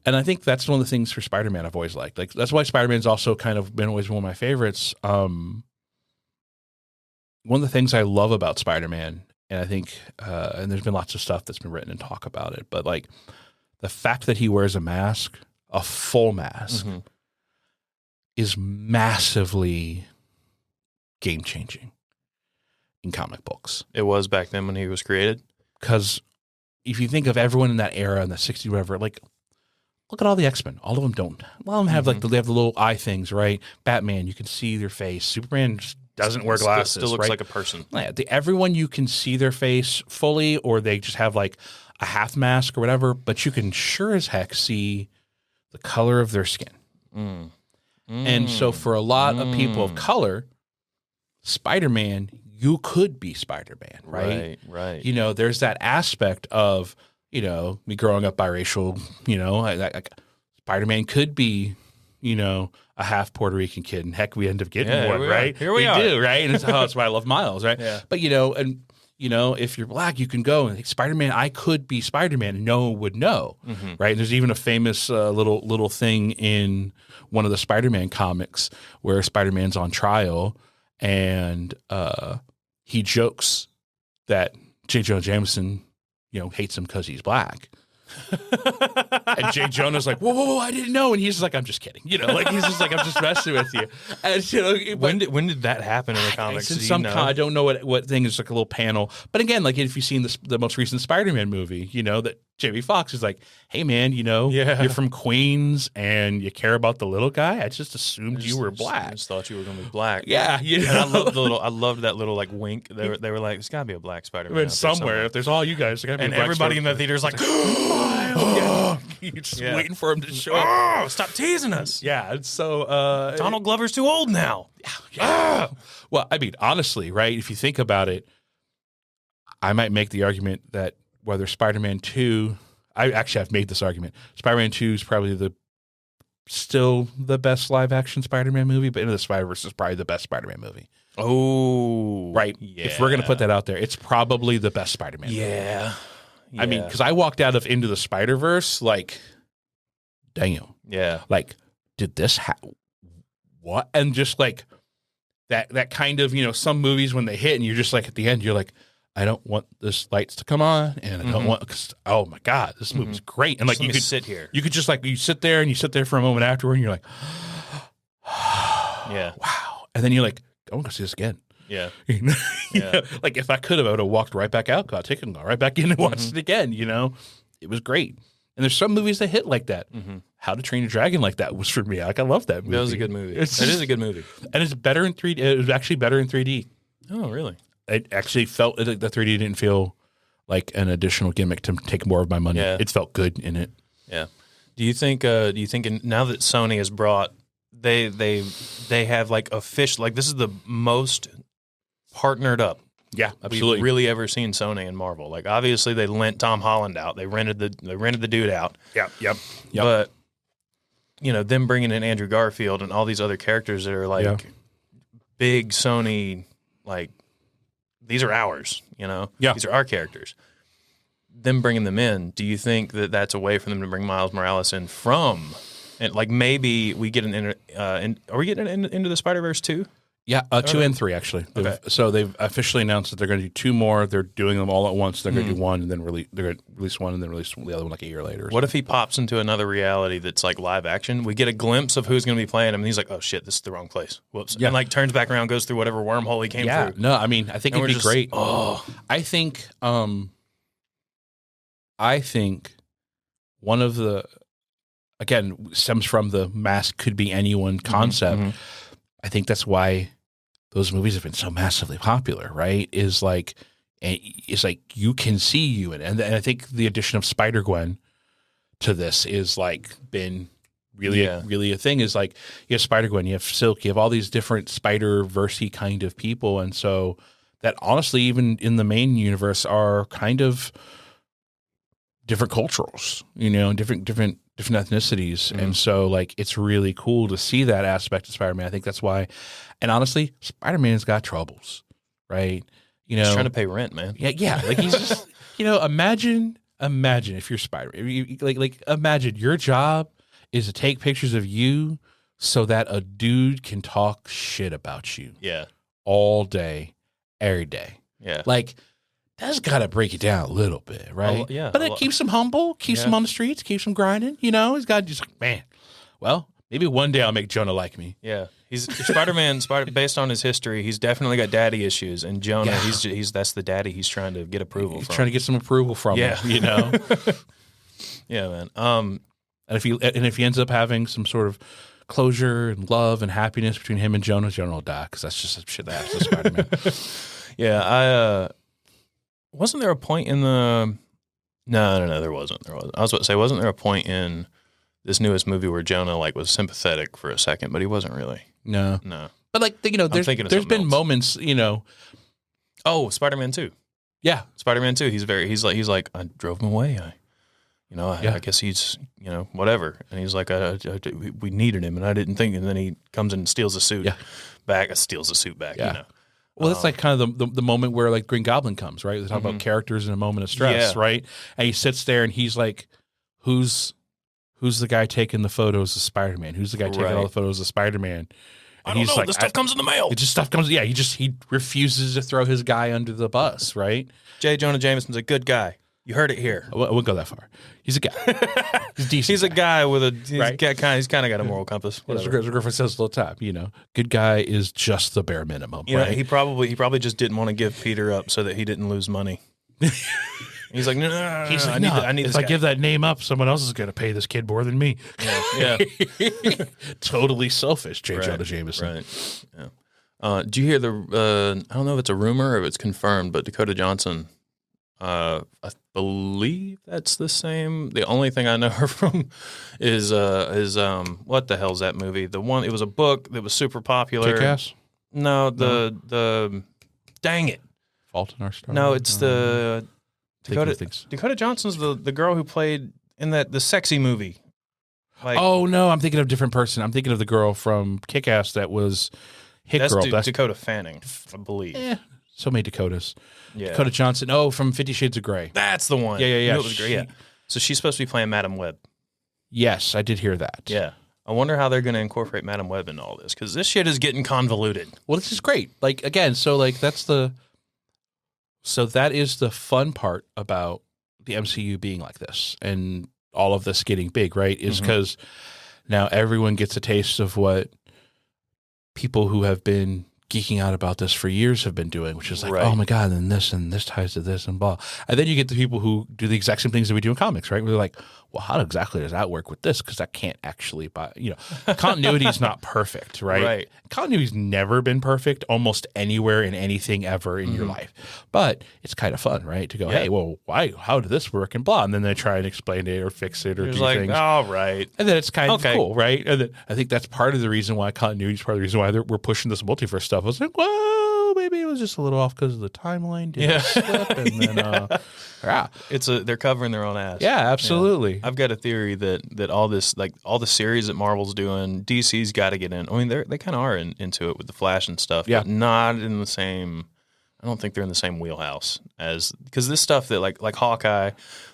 And I think that's one of the things for Spider-Man I've always liked. Like that's why Spider-Man's also kind of been always one of my favorites. One of the things I love about Spider-Man, and I think, and there's been lots of stuff that's been written and talk about it, but like the fact that he wears a mask, a full mask, is massively game-changing in comic books. It was back then when he was created. Because if you think of everyone in that era in the 60s, whatever, like look at all the X-Men. All of them don't. A lot of them have like they have the little eye things, right? Batman, you can see their face. Superman just doesn't wear glasses. Still looks right? like a person. Yeah, everyone you can see their face fully, or they just have like a half mask or whatever. But you can sure as heck see the color of their skin. And so for a lot of people of color, Spider-Man, you could be Spider-Man, right? Right. You know, there's that aspect of, you know, me growing up biracial, you know, Spider-Man could be, you know, a half Puerto Rican kid, and heck, we end up getting one, right? Here we are. do, right? And that's why I love Miles, right? Yeah. But, you know, and, you know, if you're black, you can go and think, Spider-Man, I could be Spider-Man, and no one would know, right? And there's even a famous little thing in one of the Spider-Man comics where Spider-Man's on trial, and he jokes that J. Jonah Jameson, you know, hates him because he's black. And J. Jonah's like, whoa, I didn't know. And he's just like, I'm just kidding. You know, like he's just like, I'm just messing with you. And, you know, When did that happen in the comics? It's in I don't know what thing. It's like a little panel. But again, like if you've seen the most recent Spider-Man movie, you know, that Jamie Foxx is like, hey, man, you know, you're from Queens and you care about the little guy. I just assumed you were black. I just thought you were going to be black. Yeah. You know? And I loved that little like wink. They were like, there's got to be a black Spider-Man. I mean, somewhere. If there's all you guys, there gotta be And a black everybody in the Spider-Man. theater's like, You're just waiting for him to show up. oh, stop teasing us. Yeah. And so Donald Glover's too old now. Well, I mean, honestly, right? If you think about it, I might make the argument that whether Spider-Man 2, I've made this argument. Spider-Man 2 is probably still the best live action Spider-Man movie, but Into the Spider-Verse is probably the best Spider-Man movie. Oh, Right. Yeah. If we're going to put that out there, it's probably the best Spider-Man movie. Yeah. I mean, because I walked out of Into the Spider-Verse like, damn. Yeah. Like, did this what? And just like that kind of, some movies when they hit and you're just like at the end, you're like, I don't want this lights to come on, and I don't want, cause, oh my God, this movie's great. And like, you could sit here. You could just like, you sit there and you sit there for a moment afterward and you're like, yeah, wow. And then you're like, I want to see this again. Yeah. Like if I could have, I would have walked right back out, got a ticket and gone right back in and watched it again. It was great. And there's some movies that hit like that. How to Train Your Dragon like that was for me. Like I love that movie. That was a good movie. It is a good movie. And it's better in 3D. It was actually better in 3D. Oh, really? It actually felt the 3D didn't feel like an additional gimmick to take more of my money. Yeah. It felt good in it. Yeah. Do you think now that Sony has brought they have like official, like this is the most partnered up Yeah, absolutely. we've really ever seen Sony and Marvel. Like obviously they lent Tom Holland out. They rented the dude out. Yep. But them bringing in Andrew Garfield and all these other characters that are like big Sony, like these are ours, Yeah. These are our characters. Them bringing them in, do you think that that's a way for them to bring Miles Morales in from, and like maybe we get are we getting into the Spider-Verse too? Yeah, 2 and 3 actually. So they've officially announced that they're going to do 2 more. They're doing them all at once. They're going to do one and then they're going to release one and then release the other one like a year later. What if he pops into another reality that's like live action? We get a glimpse of who's going to be playing him, and he's like, "Oh shit, this is the wrong place." Whoops! Yeah. And like turns back around, goes through whatever wormhole he came through. No, I mean, I think And it'd be we're just, great. oh. I think one of the, again, stems from the mask could be anyone concept. I think that's why those movies have been so massively popular, right? It's like you can see you in it. And I think the addition of Spider-Gwen to this is like been really a thing. Is like you have Spider-Gwen, you have Silk, you have all these different Spider-Verse-y kind of people. And so that honestly, even in the main universe, are kind of different cultures, different ethnicities. And so like it's really cool to see that aspect of Spider-Man. I think that's why. And honestly, Spider-Man's got troubles, right? He's trying to pay rent, man. Yeah. Like he's just, imagine if you're Spider-Man. Like imagine your job is to take pictures of you so that a dude can talk shit about you. Yeah. All day, every day. Yeah. Like that's got to break it down a little bit, right? Yeah. But it keeps him humble, keeps him on the streets, keeps him grinding. He's got to just like, man, well, maybe one day I'll make Jonah like me. Yeah. He's Spider-Man, based on his history, he's definitely got daddy issues. And Jonah, he's that's the daddy he's trying to get approval from. He's trying to get some approval from him, Yeah, man. And if he ends up having some sort of closure and love and happiness between him and Jonah will die because that's just shit that happens to Spider-Man. Yeah, wasn't there a point in the? No, there wasn't. I was about to say, wasn't there a point in this newest movie where Jonah like was sympathetic for a second, but he wasn't really. No. But like there's been moments, Oh, Spider-Man 2. Yeah, Spider-Man 2. He's like I drove him away. I guess he's whatever, and he's like we needed him, and I didn't think, and then he comes in and steals the suit back. Steals the suit back. Yeah. Well, that's like kind of the moment where like Green Goblin comes, right? They talk about characters in a moment of stress, right? And he sits there and he's like, "Who's the guy taking the photos of Spider-Man? Who's the guy taking all the photos of Spider-Man?" And he's like, "This stuff comes in the mail." It just stuff comes. Yeah, he refuses to throw his guy under the bus, right? J. Jonah Jameson's a good guy. You heard it here. I wouldn't go that far. He's a guy. He's decent. He's a guy with he's kind of got a moral compass. As Griffin says all the time, good guy is just the bare minimum. Right? He probably just didn't want to give Peter up so that he didn't lose money. He's like, no. I need. If I give that name up, someone else is going to pay this kid more than me. Yeah. Totally selfish, J. Jonah Jameson. Right. Yeah. Do you hear the? I don't know if it's a rumor or if it's confirmed, but Dakota Johnson. I believe that's the same. The only thing I know her from is what the hell's that movie? The one, it was a book that was super popular. Kick-Ass? No, the dang it. Fault in Our Stars? No, it's the Dakota Johnson's the girl who played in the sexy movie. Like, oh no, I'm thinking of a different person. I'm thinking of the girl from Kick-Ass that was Hit Girl. That's Dakota Fanning, I believe. So many Dakotas. Yeah. Dakota Johnson. Oh, from 50 Shades of Grey. That's the one. Yeah. It was great. Yeah. So she's supposed to be playing Madam Web. Yes, I did hear that. Yeah. I wonder how they're going to incorporate Madam Web into all this, because this shit is getting convoluted. Well, this is great. Like, again, so that is the fun part about the MCU being like this and all of this getting big, right? Is because now everyone gets a taste of what people who have been geeking out about this for years have been doing, which is like, oh my God, and this ties to this and blah. And then you get the people who do the exact same things that we do in comics, right? We're like, well, how exactly does that work with this? Because I can't actually continuity is not perfect, right? Right. Continuity's never been perfect almost anywhere in anything ever in your life. But it's kind of fun, right? To go, hey, well, how did this work and blah. And then they try and explain it or fix it or do things. All right. And then it's kind of cool, right? And then I think that's part of the reason why continuity is part of the reason why we're pushing this multiverse stuff. I was like, well, maybe it was just a little off because of the timeline didn't slip. And then, they're covering their own ass. Yeah, absolutely. Yeah. I've got a theory that all this, like all the series that Marvel's doing, DC's got to get in. I mean, they kind of are into it with the Flash and stuff, but not in the same. I don't think they're in the same wheelhouse as, because this stuff that like Hawkeye,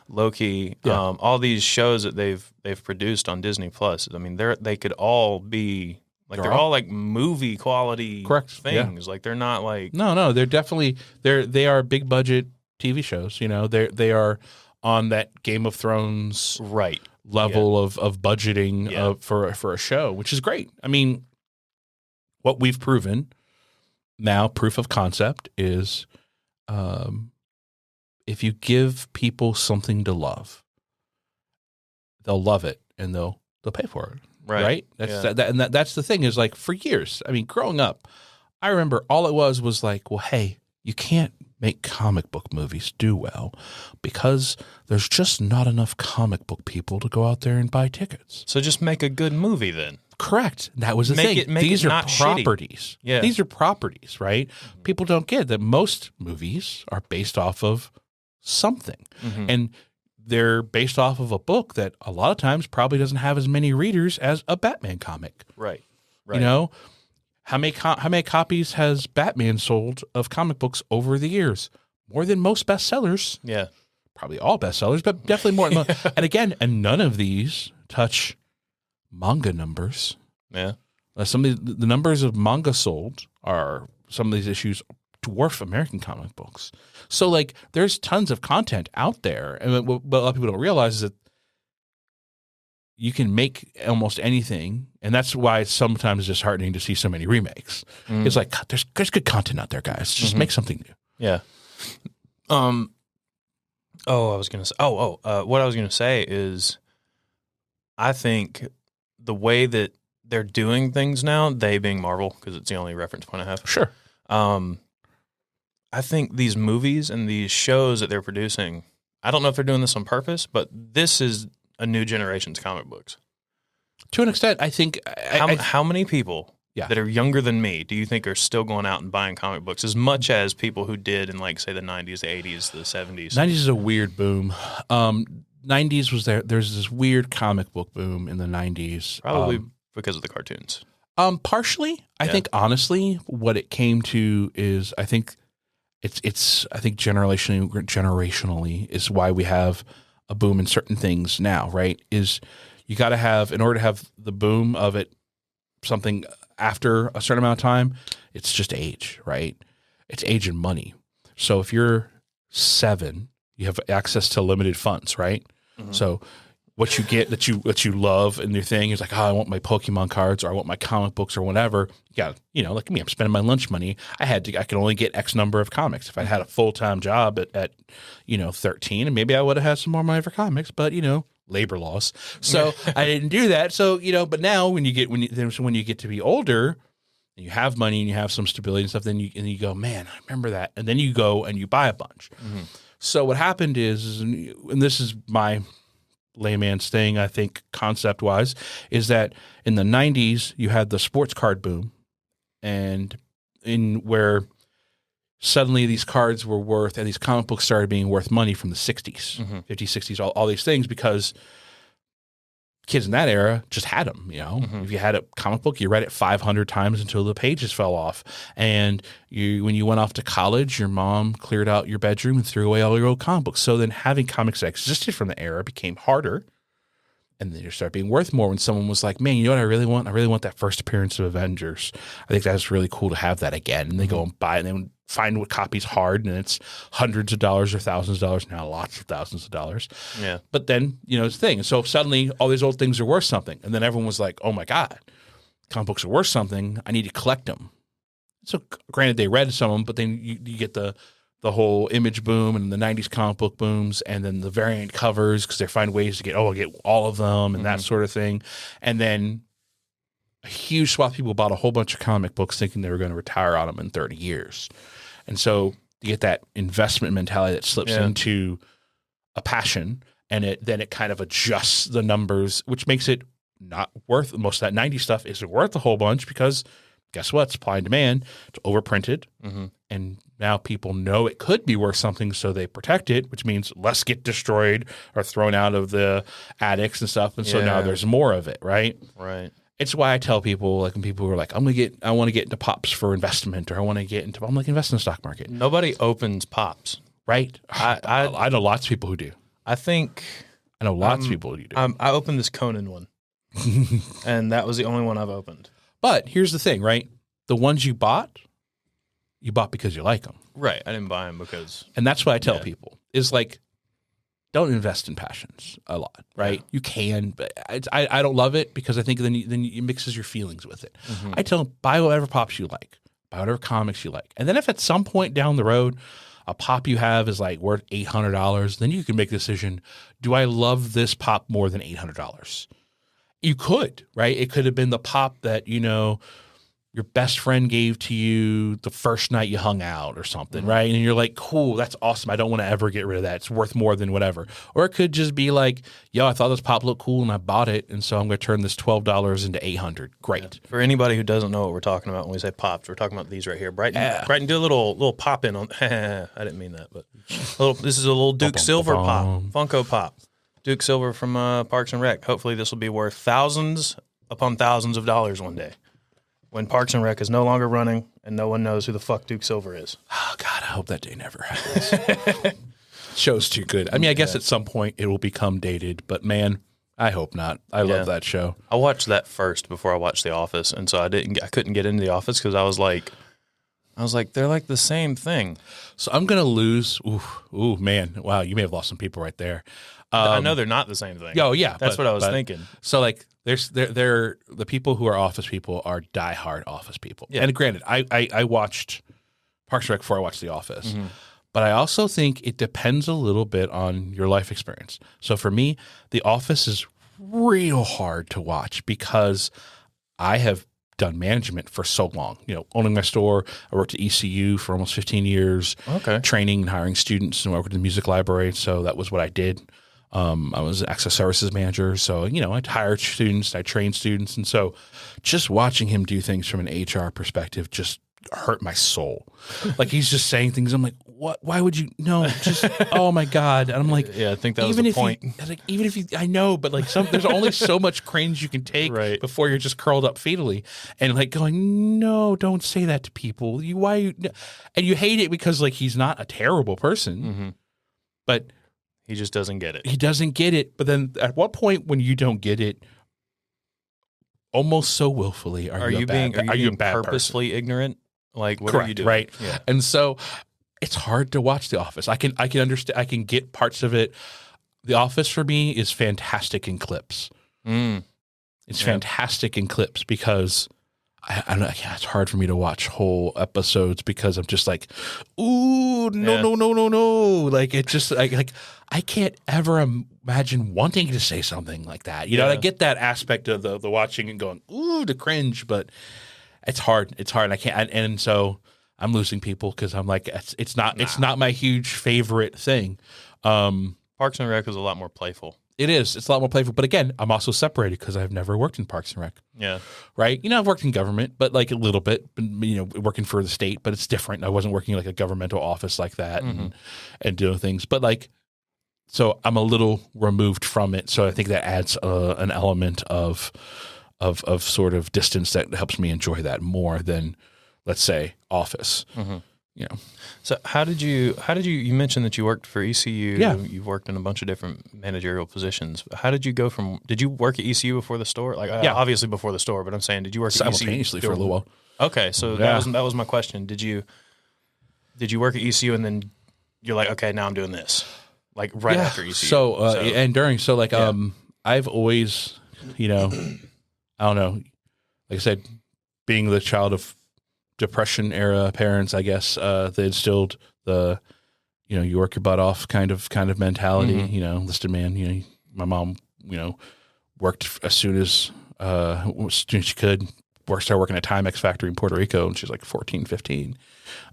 Loki, all these shows that they've produced on Disney Plus. I mean, they could all be like they're all like movie quality things. Like they're not like no, they're definitely they are big budget TV shows. You know, they are on that Game of Thrones level of budgeting for a show, which is great. I mean, what we've proven now, proof of concept, is if you give people something to love, they'll love it and they'll pay for it. Right? That's the thing is, like, for years, I mean, growing up, I remember all it was like, well, hey, you can't make comic book movies do well because there's just not enough comic book people to go out there and buy tickets. So just make a good movie then. Correct. That was the thing. These are properties. Yeah. These are properties, right? People don't get that most movies are based off of something. And they're based off of a book that a lot of times probably doesn't have as many readers as a Batman comic. Right. You know, how many copies has Batman sold of comic books over the years? More than most bestsellers. Yeah. Probably all bestsellers, but definitely more. And again, none of these touch manga numbers. Yeah. Some of the numbers of manga sold are, some of these issues dwarf American comic books. So, like, there's tons of content out there. And what a lot of people don't realize is that you can make almost anything. And that's why it's sometimes disheartening to see so many remakes. It's like, there's good content out there, guys. Just make something new. Yeah. What I was going to say is, I think the way that they're doing things now, they being Marvel, because it's the only reference point I have. Sure. I think these movies and these shows that they're producing, I don't know if they're doing this on purpose, but this is a new generation's comic books. To an extent, I think. How many people that are younger than me do you think are still going out and buying comic books as much as people who did in, like, say, the 90s, the 80s, the 70s? 90s is a weird boom. 90s was there's this weird comic book boom in the 90s. Probably because of the cartoons. Partially. I think, honestly, what it came to is, I think I think generationally is why we have a boom in certain things now, right? Is you got to have, in order to have the boom of it, something after a certain amount of time, it's just age, right? It's age and money. So if you're 7, you have access to limited funds, right? So what you get that you love and your thing is like, oh, I want my Pokemon cards, or I want my comic books, or whatever. Yeah, like me, I'm spending my lunch money. I can only get X number of comics. If I had a full-time job at 13, and maybe I would have had some more money for comics, but labor laws. So I didn't do that. So, but now when you get to be older and you have money and you have some stability and stuff, then you go, man, I remember that. And then you go and you buy a bunch. So what happened is, and this is my layman's thing, I think, concept-wise, is that in the 90s, you had the sports card boom, and where suddenly these cards were worth, and these comic books started being worth money from the 60s, 50s, 60s, all these things, because kids in that era just had them, If you had a comic book, you read it 500 times until the pages fell off. And when you went off to college, your mom cleared out your bedroom and threw away all your old comic books. So then having comics that existed from the era became harder. And then you start being worth more when someone was like, man, you know what I really want? I really want that first appearance of Avengers. I think that's really cool to have that again. And they go and buy it, and they find what copy's hard, and it's hundreds of dollars or thousands of dollars, now lots of thousands of dollars. Yeah. But then, it's the thing. And so suddenly all these old things are worth something. And then everyone was like, oh my God, comic books are worth something. I need to collect them. So granted, they read some of them, but then you get the whole image boom and the 90s comic book booms, and then the variant covers because they find ways to get all of them and that sort of thing. And then a huge swath of people bought a whole bunch of comic books thinking they were going to retire on them in 30 years. And so you get that investment mentality that slips into a passion, and then it kind of adjusts the numbers, which makes it not worth, most of that 90s stuff isn't worth a whole bunch because guess what? Supply and demand. It's overprinted. And now people know it could be worth something, so they protect it, which means less get destroyed or thrown out of the attics and stuff. And so now there's more of it, right? Right. It's why I tell people, like when people are like, I want to get into pops for investment, or I want to get into, I'm like, invest in the stock market. Nobody opens pops. Right. I know lots of people who do. I know lots of people who do. I opened this Conan one, and that was the only one I've opened. But here's the thing, right? The ones you bought because you like them. Right. I didn't buy them because... And that's what I tell people is like, don't invest in passions a lot, right? Yeah. You can, but I don't love it because I think then it mixes your feelings with it. I tell them, buy whatever pops you like. Buy whatever comics you like. And then if at some point down the road, a pop you have is like worth $800, then you can make the decision, do I love this pop more than $800? You could, right? It could have been the pop that, your best friend gave to you the first night you hung out or something, right? And you're like, cool, that's awesome. I don't want to ever get rid of that. It's worth more than whatever. Or it could just be like, yo, I thought this pop looked cool and I bought it, and so I'm going to turn this $12 into $800. Great. Yeah. For anybody who doesn't know what we're talking about when we say pops, we're talking about these right here. Brighton, do a little pop in on. I didn't mean that, but this is a little Duke Silver pop, Funko Pop. Duke Silver from Parks and Rec. Hopefully this will be worth thousands upon thousands of dollars one day, when Parks and Rec is no longer running and no one knows who the fuck Duke Silver is. Oh, God, I hope that day never happens. Show's too good. I mean, I guess at some point it will become dated, but man, I hope not. I love that show. I watched that first before I watched The Office, and so I couldn't get into The Office because I was like, they're like the same thing. So I'm going to lose. Ooh, man. Wow, you may have lost some people right there. I know they're not the same thing. Oh, yeah. That's what I was thinking. So like, they're the people who are Office people are diehard Office people. Yeah. And granted, I watched Parks and Rec before I watched The Office, but I also think it depends a little bit on your life experience. So for me, The Office is real hard to watch because I have done management for so long, owning my store. I worked at ECU for almost 15 years, training and hiring students, and worked in the music library. So that was what I did. I was an access services manager. So, I'd hire students, I trained students. And so just watching him do things from an HR perspective just hurt my soul. Like he's just saying things. I'm like, what? Why would you? No, just, oh my God. And I'm like, yeah, I think that was the point. I know, but like there's only so much cringe you can take before you're just curled up fetally and like going, no, don't say that to people. And you hate it because like, he's not a terrible person, but he just doesn't get it. He doesn't get it. But then at what point when you don't get it almost so willfully, are you being purposefully ignorant? Like, what are you doing? Right. Yeah. And so it's hard to watch The Office. I can understand. I can get parts of it. The Office for me is fantastic in clips. It's fantastic in clips because I don't know. Yeah, it's hard for me to watch whole episodes because I'm just like, ooh, no. Like it's just like I can't ever imagine wanting to say something like that. I get that aspect of the watching and going, ooh, the cringe, but it's hard. It's hard. I can't. And so I'm losing people because I'm like, it's not my huge favorite thing. Parks and Rec is a lot more playful. It is. It's a lot more playful. But again, I'm also separated because I've never worked in Parks and Rec. Yeah. Right? I've worked in government, but like a little bit, working for the state, but it's different. I wasn't working like a governmental office like that and doing things. But like, so I'm a little removed from it. So I think that adds an element of sort of distance that helps me enjoy that more than, let's say, Office. you know. So how did you mentioned that you worked for ECU. Yeah. You've worked in a bunch of different managerial positions. How did you go did you work at ECU before the store? Like, Yeah. obviously before the store, but I'm saying, did you work at ECU Simultaneously for a little while. Okay. So that was my question. Did you work at ECU and then you're like, okay, now I'm doing this, like right after ECU? And during, I've always, you know, I don't know, like I said, being the child of Depression era parents, I guess, they instilled the, you know, you work your butt off kind of mentality, you know, listed man, you know, my mom, you know, worked as soon as she could, started working at Timex factory in Puerto Rico, and she was like 14, 15,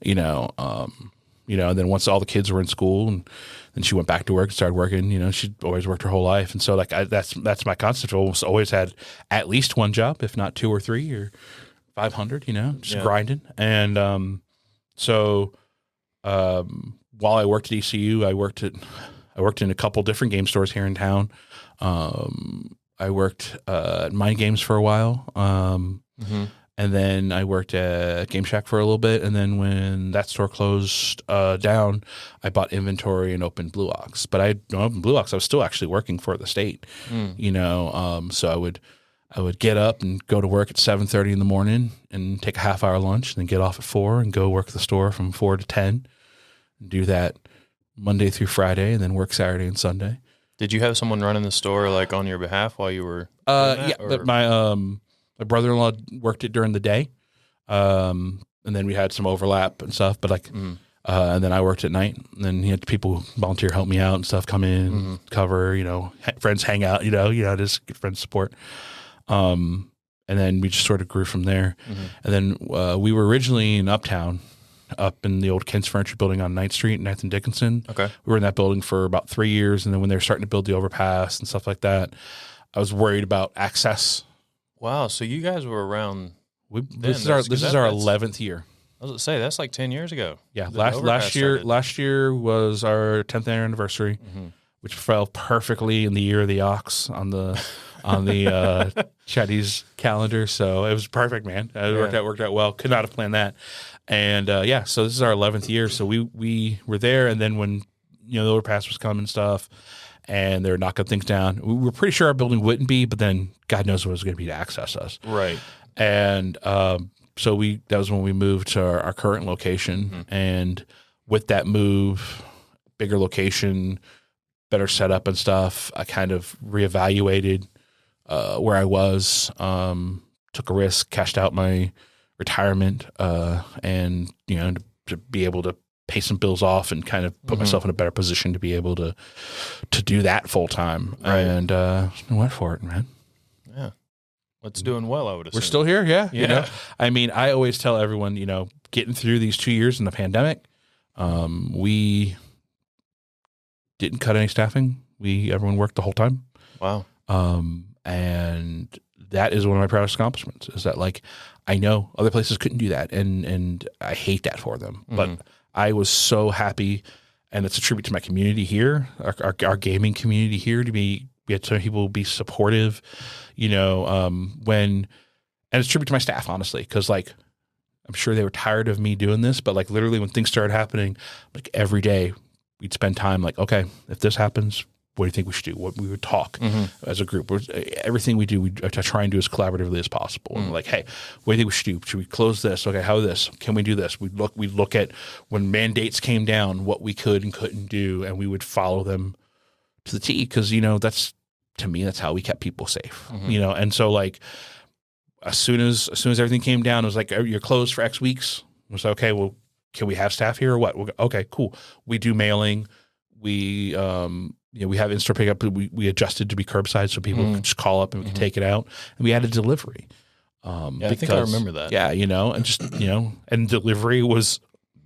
you know, and then once all the kids were in school, and then she went back to work and started working, you know, she'd always worked her whole life. And so like, that's my constant. I've always had at least one job, if not 2 or 3 or 500, you know, just grinding. And while I worked at ECU, I worked in a couple different game stores here in town. I worked at Mind Games for a while. And then I worked at Game Shack for a little bit. And then when that store closed down, I bought inventory and opened Blue Ox. But I opened Blue Ox, I was still actually working for the state, you know. So I would get up and go to work at 7:30 in the morning and take a half-hour lunch, and then get off at 4 and go work the store from 4 to 10, and do that Monday through Friday, and then work Saturday and Sunday. Did you have someone running the store like on your behalf while you were but my brother-in-law worked it during the day, and then we had some overlap and stuff, but like and then I worked at night, and then he had people volunteer help me out and stuff, come in, cover, you know, friends hang out, you know, just get friends support. And then we just sort of grew from there. And then we were originally in Uptown, up in the old Kent's Furniture building on 9th Street, 9th and Dickinson. Okay. We were in that building for about 3 years. And then when they were starting to build the overpass and stuff like that, I was worried about access. Wow. So you guys were around. This is our 11th year. I was going to say, that's like 10 years ago. Yeah. Last year was our 10th anniversary, which fell perfectly in the year of the ox on the Chinese calendar. So it was perfect, man. It worked out well. Could not have planned that. And so this is our 11th year. So we were there, and then when, you know, the overpass was coming and stuff, and they were knocking things down, we were pretty sure our building wouldn't be, but then God knows what it was going to be to access us. Right. And so that was when we moved to our current location. And with that move, bigger location, better setup and stuff, I kind of reevaluated where I was, took a risk, cashed out my retirement, and, you know, to be able to pay some bills off and kind of put myself in a better position to be able to do that full time. Right. And I went for it, man. Yeah. It's doing well, I would assume. We're still here, yeah. You know, I mean, I always tell everyone, you know, getting through these 2 years in the pandemic, we didn't cut any staffing. Everyone worked the whole time. Wow. And that is one of my proudest accomplishments, is that, like, I know other places couldn't do that, and I hate that for them. But I was so happy, and it's a tribute to my community here, our gaming community here, we had some people be supportive, you know, and it's a tribute to my staff, honestly, because, like, I'm sure they were tired of me doing this, but, like, literally when things started happening, like, every day we'd spend time like, okay, if this happens, what do you think we should do? What we would talk as a group. Everything we do, we try and do as collaboratively as possible. And we're like, hey, what do you think we should do? Should we close this? Okay, how this? Can we do this? We look at when mandates came down, what we could and couldn't do, and we would follow them to the T, because, you know, that's how we kept people safe. You know, and so, like, as soon as everything came down, it was like, you're closed for X weeks. It was like, okay, well, can we have staff here or what? Okay, cool. We do mailing. We we have in-store pickup, but we adjusted to be curbside, so people could just call up and we could take it out. And we added delivery. I think I remember that. Yeah, you know, and just, you know, and delivery was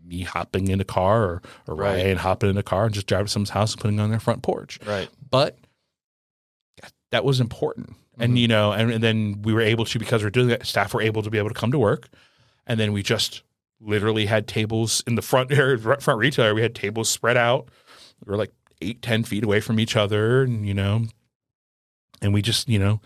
me hopping in a car or Ryan hopping in a car and just driving to someone's house and putting it on their front porch. Right. But that was important. And, you know, and then we were able to, because we're doing that, staff were able to be able to come to work. And then we just literally had tables in the front retail area. We had tables spread out. We were like 8-10 feet away from each other, and, you know, and we just, you know,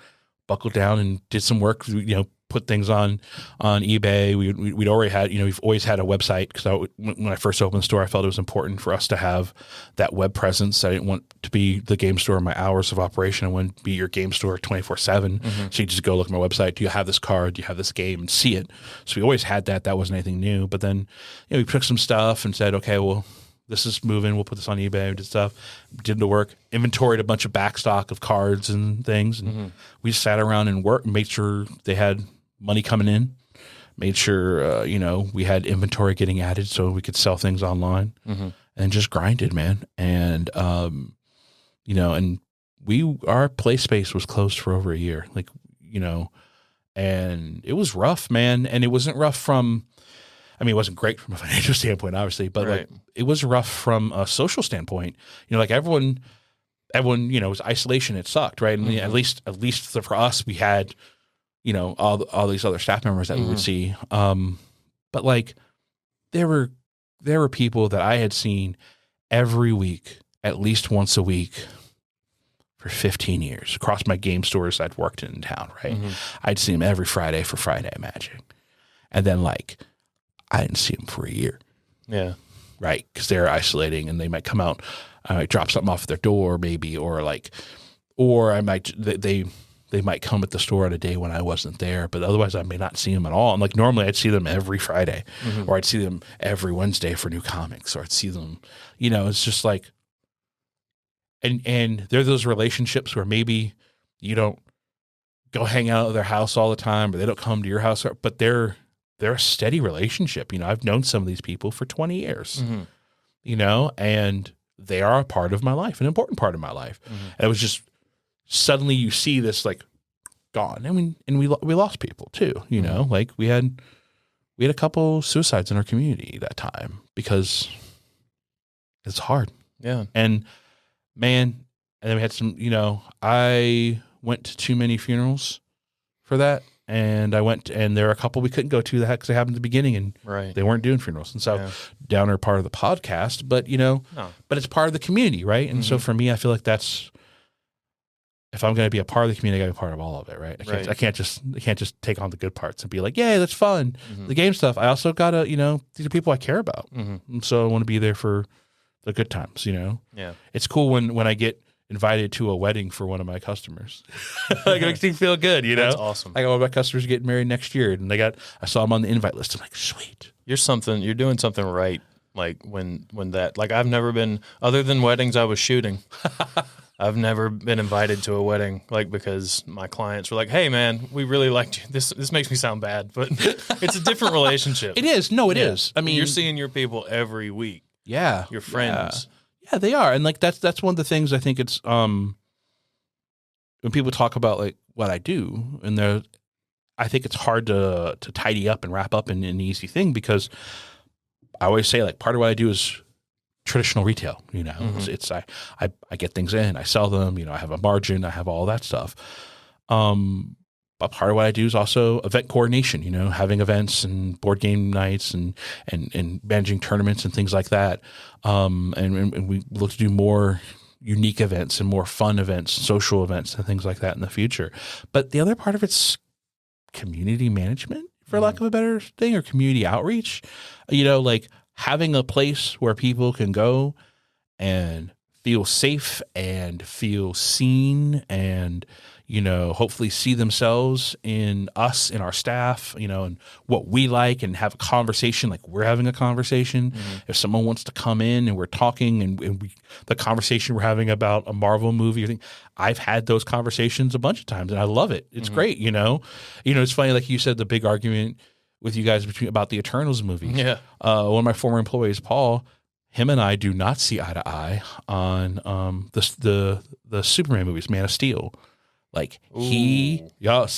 buckled down and did some work. You know, put things on eBay. We'd already had, we've always had a website because when I first opened the store, I felt it was important for us to have that web presence. I didn't want to be the game store my hours of operation. I wanted to be your game store 24/7. So you just go look at my website. Do you have this card? Do you have this game? And see it. So we always had that. That wasn't anything new. But then we took some stuff and said, okay, well, this is moving. We'll put this on eBay. We did stuff. Did the work. Inventoried a bunch of backstock of cards and things. And we just sat around and worked, made sure they had money coming in, made sure, we had inventory getting added so we could sell things online and just grinded, man. And, and our play space was closed for over a year, and it was rough, man. And it wasn't rough from, it wasn't great from a financial standpoint, obviously, but it was rough from a social standpoint. Everyone, it was isolation. It sucked, right? And at least for us, we had, all these other staff members that we would see. But there were people that I had seen every week, at least once a week for 15 years across my game stores I'd worked in town, right? I'd see them every Friday for Friday Magic. And then I didn't see them for a year. Yeah. Right. Because they're isolating and they might come out, I might drop something off at their door maybe, or I might, they might come at the store on a day when I wasn't there, but otherwise I may not see them at all. And normally I'd see them every Friday or I'd see them every Wednesday for new comics, or I'd see them, it's just and they're those relationships where maybe you don't go hang out at their house all the time, or they don't come to your house, but they're a steady relationship. I've known some of these people for 20 years, and they are a part of my life, an important part of my life. And it was just suddenly you see this gone. And we lost people too, we had a couple suicides in our community that time because it's hard. Yeah. And man, and then we had some, I went to too many funerals for that. And I went, and there were a couple we couldn't go to that because they happened at the beginning, and they weren't doing funerals. And so, downer part of the podcast, but but it's part of the community, right? And so for me, I feel like that's, if I'm going to be a part of the community, I got to be part of all of it, right? I can't just take on the good parts and be like, yay, that's fun. The game stuff. I also got to, these are people I care about, and so I want to be there for the good times. Yeah, it's cool when I get invited to a wedding for one of my customers. It makes me feel good, That's awesome. I got one of my customers getting married next year, and I saw them on the invite list. I'm like, sweet. You're doing something right. When that, I've never been, other than weddings I was shooting, I've never been invited to a wedding, because my clients were like, hey man, we really liked you. This makes me sound bad, but it's a different relationship. It is. No, it is. You're seeing your people every week. Yeah. Your friends. Yeah, they are. And that's one of the things I think it's when people talk about what I do, and I think it's hard to tidy up and wrap up in an easy thing, because I always say part of what I do is traditional retail. It's I get things in, I sell them, I have a margin, I have all that stuff. But part of what I do is also event coordination, having events and board game nights and managing tournaments and things like that. And we look to do more unique events and more fun events, social events and things like that in the future. But the other part of it's community management, for lack of a better thing, or community outreach, having a place where people can go and feel safe and feel seen and, hopefully see themselves in us, in our staff, and what we like, and have a conversation like we're having a conversation. If someone wants to come in and we're talking and the conversation we're having about a Marvel movie, I've had those conversations a bunch of times and I love it. It's great, it's funny, like you said, the big argument with you guys about the Eternals movie. Yeah. One of my former employees, Paul, him and I do not see eye to eye on the Superman movies, Man of Steel. This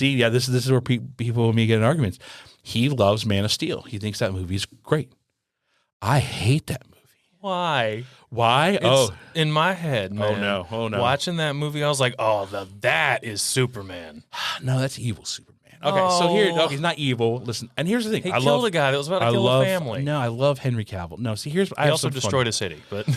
is where people and me get in arguments. He loves Man of Steel. He thinks that movie's great. I hate that movie. Why? It's in my head, man. Oh no. Watching that movie, I was like, that is Superman. No, that's evil Superman. Okay, so here, he's not evil. Listen, and here's the thing. He killed a guy that was about to kill a family. No, I love Henry Cavill. No, see, here's... He also destroyed a city, but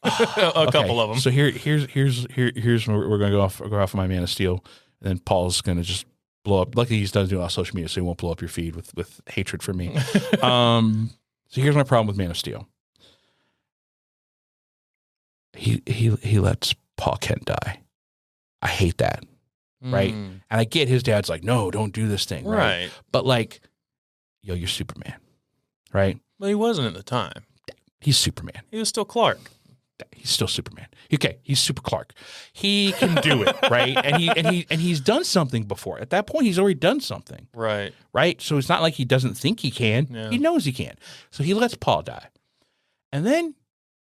a couple of them. So here's where we're going to go off of my Man of Steel, and then Paul's going to just blow up. Luckily, he's done doing it on social media, so he won't blow up your feed with hatred for me. So here's my problem with Man of Steel. He lets Paul Kent die. I hate that. Right? And I get his dad's like, no, don't do this thing. Right. But like, yo, you're Superman. Right? Well, he wasn't at the time. He's Superman. He was still Clark. He's still Superman. Okay, he's Super Clark. He can do it, right? And he's done something before. At that point, he's already done something. Right. Right? So it's not like he doesn't think he can. Yeah. He knows he can. So he lets Paul die. And then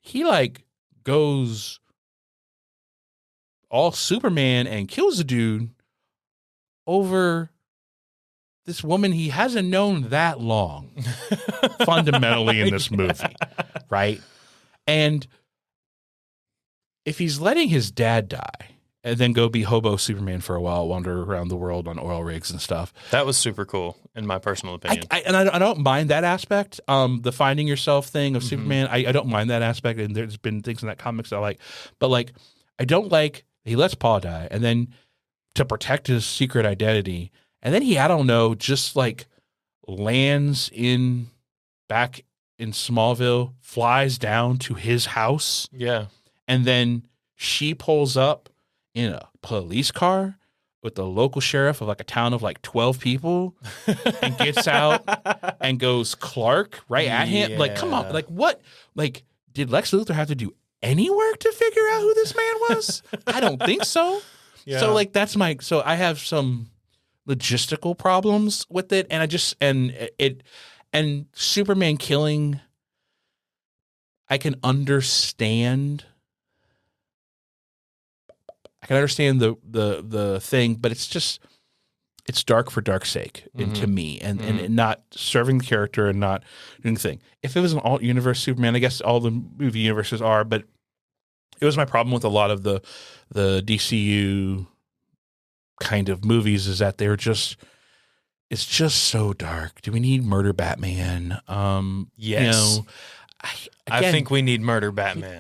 he like goes all Superman and kills a dude over this woman he hasn't known that long, fundamentally in this movie, right? And if he's letting his dad die and then go be hobo Superman for a while, wander around the world on oil rigs and stuff. That was super cool, in my personal opinion. I don't mind that aspect. The finding yourself thing of Superman, I don't mind that aspect. And there's been things in that comics I like. But like, I don't like he lets Paul die and then to protect his secret identity. And then he, I don't know, just like lands back in Smallville, flies down to his house. Yeah. And then she pulls up in a police car with the local sheriff of like a town of like 12 people and gets out and goes Clark right at him. Like, come on. Like, what? Like, did Lex Luthor have to do any work to figure out who this man was? I don't think so. Yeah. So like, so I have some logistical problems with it. And and Superman killing, I can understand the thing, but it's dark for dark's sake and to me and not serving the character and not doing the thing. If it was an alt universe Superman, I guess all the movie universes are, but it was my problem with a lot of the DCU kind of movies is that it's just so dark. Do we need Murder Batman? Yes. I think we need Murder Batman.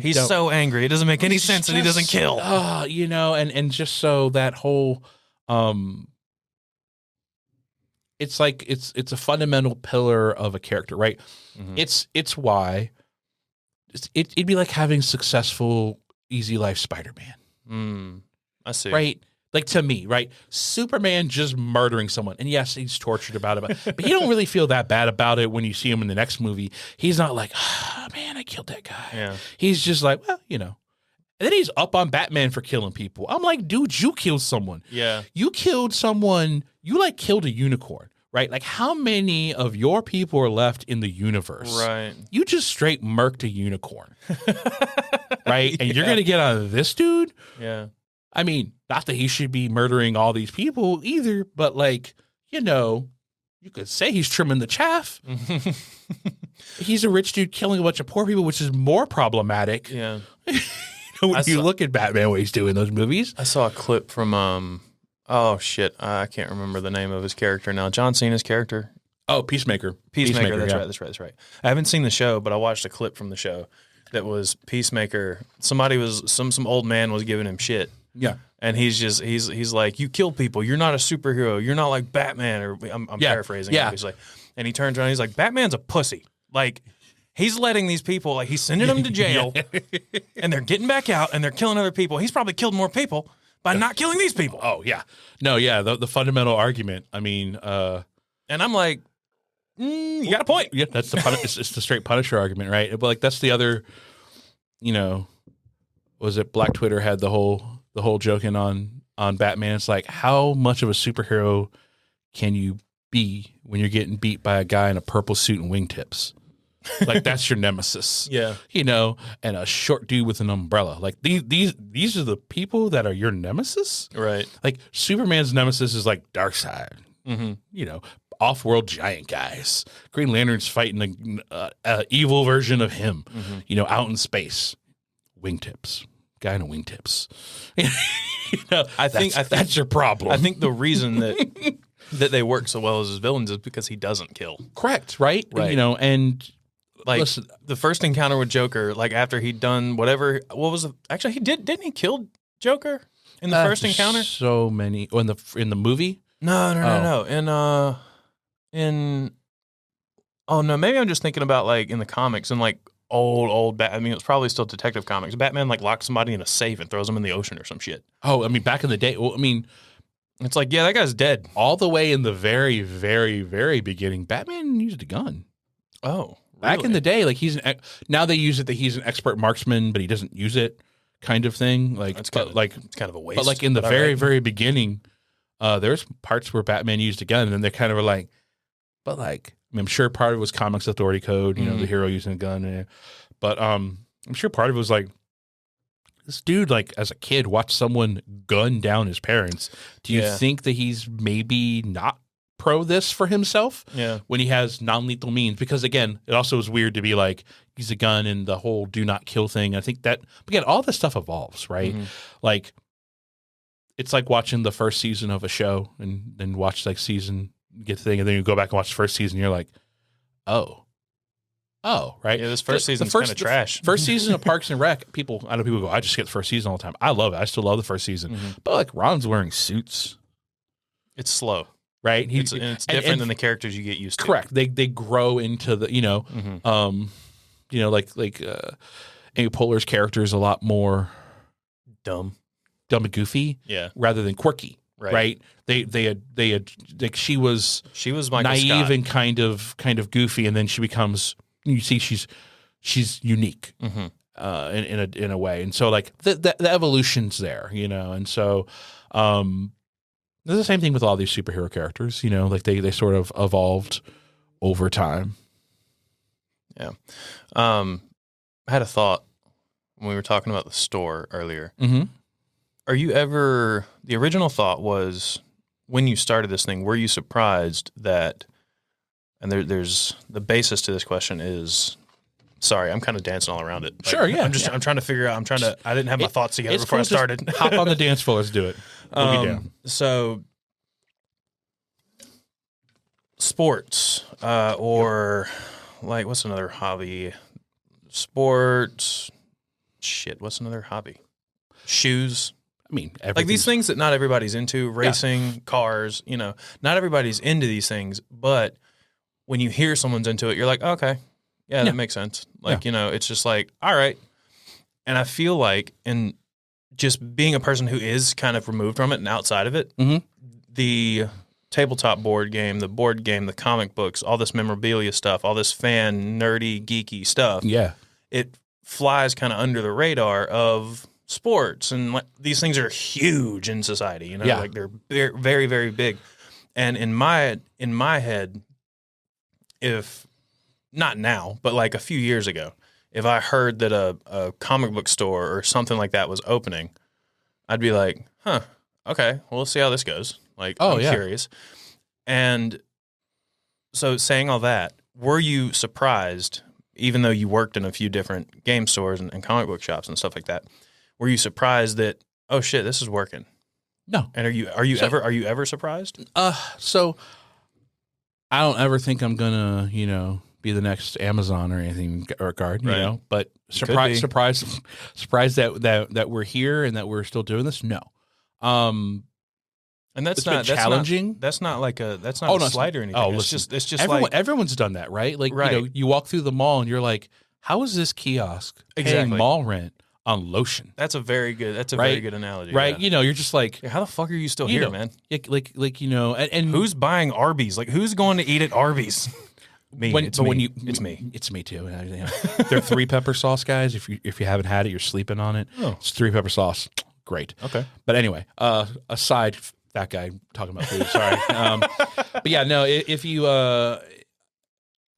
He's so angry. It doesn't make any sense that he doesn't kill. And just so that whole, it's like it's a fundamental pillar of a character, right? Mm-hmm. It's why it'd be like having successful, easy life Spider-Man. I see. Right. Like to me, right? Superman just murdering someone. And yes, he's tortured about it, but you don't really feel that bad about it when you see him in the next movie. He's not like, man, I killed that guy. Yeah. He's just like, well, And then he's up on Batman for killing people. I'm like, dude, you killed someone. Yeah. You killed someone. You like killed a unicorn, right? Like how many of your people are left in the universe? Right. You just straight murked a unicorn. Right? And you're going to get on this dude? Yeah. I mean, not that he should be murdering all these people either, but like, you could say he's trimming the chaff. He's a rich dude killing a bunch of poor people, which is more problematic. Yeah. When you look at Batman, what he's doing in those movies. I saw a clip from, I can't remember the name of his character now. John Cena's character. Oh, Peacemaker. Peacemaker, that's right. I haven't seen the show, but I watched a clip from the show that was Peacemaker. Somebody was, some old man was giving him shit. Yeah. And he's like, you kill people. You're not a superhero. You're not like Batman. Or I'm paraphrasing. Yeah. Obviously. And he turns around. He's like, Batman's a pussy. Like, he's letting these people, like, he's sending them to jail, and they're getting back out, and they're killing other people. He's probably killed more people by not killing these people. Oh yeah. No, yeah. The fundamental argument. I mean, and I'm like, you got a point. Yeah, that's it's the straight Punisher argument, right? But like that's the other. Was it Black Twitter had the whole joking on Batman? It's like, how much of a superhero can you be when you're getting beat by a guy in a purple suit and wingtips? Like that's your nemesis. Yeah. And a short dude with an umbrella. Like these are the people that are your nemesis? Right. Like Superman's nemesis is like Darkseid. Mm-hmm. Off-world giant guys. Green Lantern's fighting a evil version of him, out in space. Wingtips. Guy in a wingtips. I think that's your problem. I think the reason that they work so well as his villains is because he doesn't kill. Correct, right? And like listen, the first encounter with Joker, like after he'd done whatever, didn't he kill Joker? In the first encounter? So many. Oh, in the movie? No. Oh no, maybe I'm just thinking about like in the comics and like old I mean, it's probably still Detective Comics. Batman like locks somebody in a safe and throws them in the ocean or some shit. Oh, I mean, back in the day. Well, I mean, it's like, yeah, that guy's dead. All the way in the very, very, very beginning, Batman used a gun. Oh, back in the day, like now they use it that he's an expert marksman, but he doesn't use it, kind of thing. Like, it's kind of a waste. But like in the very, very beginning, there's parts where Batman used a gun, and then they kind of were like, but like, I mean, I'm sure part of it was Comics Authority Code, you know, the hero using a gun, but I'm sure part of it was like, this dude, like as a kid, watched someone gun down his parents. Do you think that he's maybe not pro this for himself? Yeah. When he has non-lethal means, because again, it also is weird to be like, he's a gun and the whole do not kill thing. I think that, again, all this stuff evolves, right? Like, it's like watching the first season of a show and then watch like season get the thing, and then you go back and watch the first season, and you're like, oh, right. Yeah, this first season's kind of trash. First season of Parks and Rec, I know people go, I just get the first season all the time. I love it. I still love the first season. But like Ron's wearing suits. It's slow. Right? It's different than the characters you get used to. Correct. They grow into the, like Amy Poehler's character is a lot more dumb and goofy, rather than quirky. Right. They had like she was Michael naive Scott. and kind of goofy, and then she becomes, you see she's unique in a way, and so like the evolution's there, and so there's the same thing with all these superhero characters, like they sort of evolved over time. Yeah, I had a thought when we were talking about the store earlier. Are you ever, the original thought was, when you started this thing, were you surprised that, and there's, the basis to this question is, sorry, I'm kind of dancing all around it. Sure, yeah. I'm trying to figure out, I didn't have my thoughts together before I started. Hop on the dance floor, let's do it. We'll be down. So, sports, or like, what's another hobby? Sports, what's another hobby? Shoes. I mean, like these things that not everybody's into, racing, cars, not everybody's into these things, but when you hear someone's into it, you're like, okay, that makes sense. Like, it's just like, all right. And I feel like, and just being a person who is kind of removed from it and outside of it, the tabletop board game, the comic books, all this memorabilia stuff, all this fan, nerdy, geeky stuff. Yeah. It flies kind of under the radar of sports, and these things are huge in society, like they're very, very big. And in my head, if not now, but like a few years ago, if I heard that a comic book store or something like that was opening, I'd be like, huh, okay, well, let's see how this goes. Like, I'm curious. And so, saying all that, were you surprised, even though you worked in a few different game stores and comic book shops and stuff like that, were you surprised that, oh shit, this is working? No. And are you ever surprised? So I don't ever think I'm gonna, be the next Amazon or anything regard, but surprised that we're here and that we're still doing this. No. And that's not challenging. That's not a slight or anything. Oh, it's just everyone's done that, right? Like, you walk through the mall and you're like, how is this kiosk paying mall rent on lotion? That's a very good analogy. Right. Yeah. You're just like, how the fuck are you still here, man? And who's buying Arby's? Like, who's going to eat at Arby's? It's me. It's me too. They're 3-pepper sauce guys. If you haven't had it, you're sleeping on it. Oh. It's 3-pepper sauce. Great. Okay. But anyway, aside that guy talking about food, sorry. But yeah, no. If you, I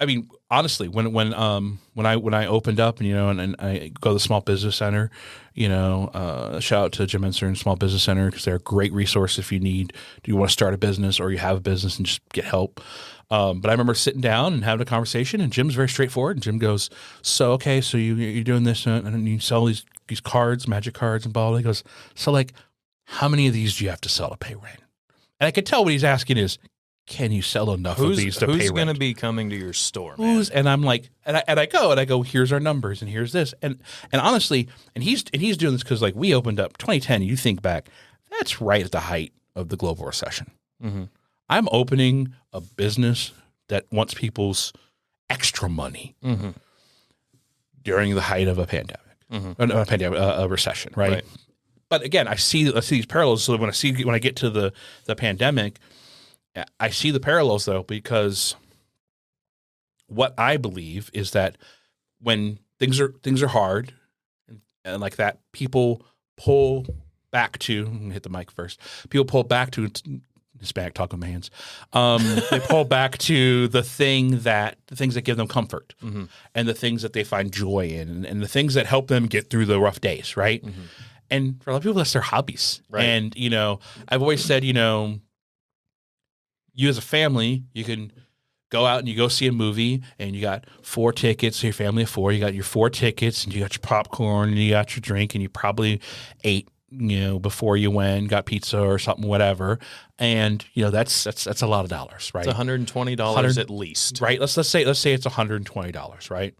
mean, honestly, when I opened up and I go to the Small Business Center, shout out to Jim Enser and Small Business Center, because they're a great resource if you want to start a business or you have a business and just get help. But I remember sitting down and having a conversation, and Jim's very straightforward. And Jim goes, so you're doing this, and you sell these cards, magic cards and blah, blah. He goes, so like, how many of these do you have to sell to pay rent? And I could tell what he's asking is, can you sell enough of these to pay rent? Who's going to be coming to your store, man? And I'm like, and I go, here's our numbers, and here's this, and honestly, and he's doing this because like we opened up 2010. You think back, that's right at the height of the global recession. Mm-hmm. I'm opening a business that wants people's extra money during the height of a pandemic, a recession, right? But again, I see these parallels. So when I get to the pandemic, I see the parallels though, because what I believe is that when things are hard and like that, people pull back to hit the mic first. People pull back to Hispanic talk with my hands. They pull back to the things that give them comfort and the things that they find joy in and the things that help them get through the rough days, right? And for a lot of people, that's their hobbies. Right. And, I've always said, you as a family, you can go out and you go see a movie and you got 4 tickets, so your family of 4, you got your 4 tickets and you got your popcorn and you got your drink and you probably ate, before you went, got pizza or something, whatever. And, that's a lot of dollars, right? It's $120 at least. Right. Let's say it's $120, right?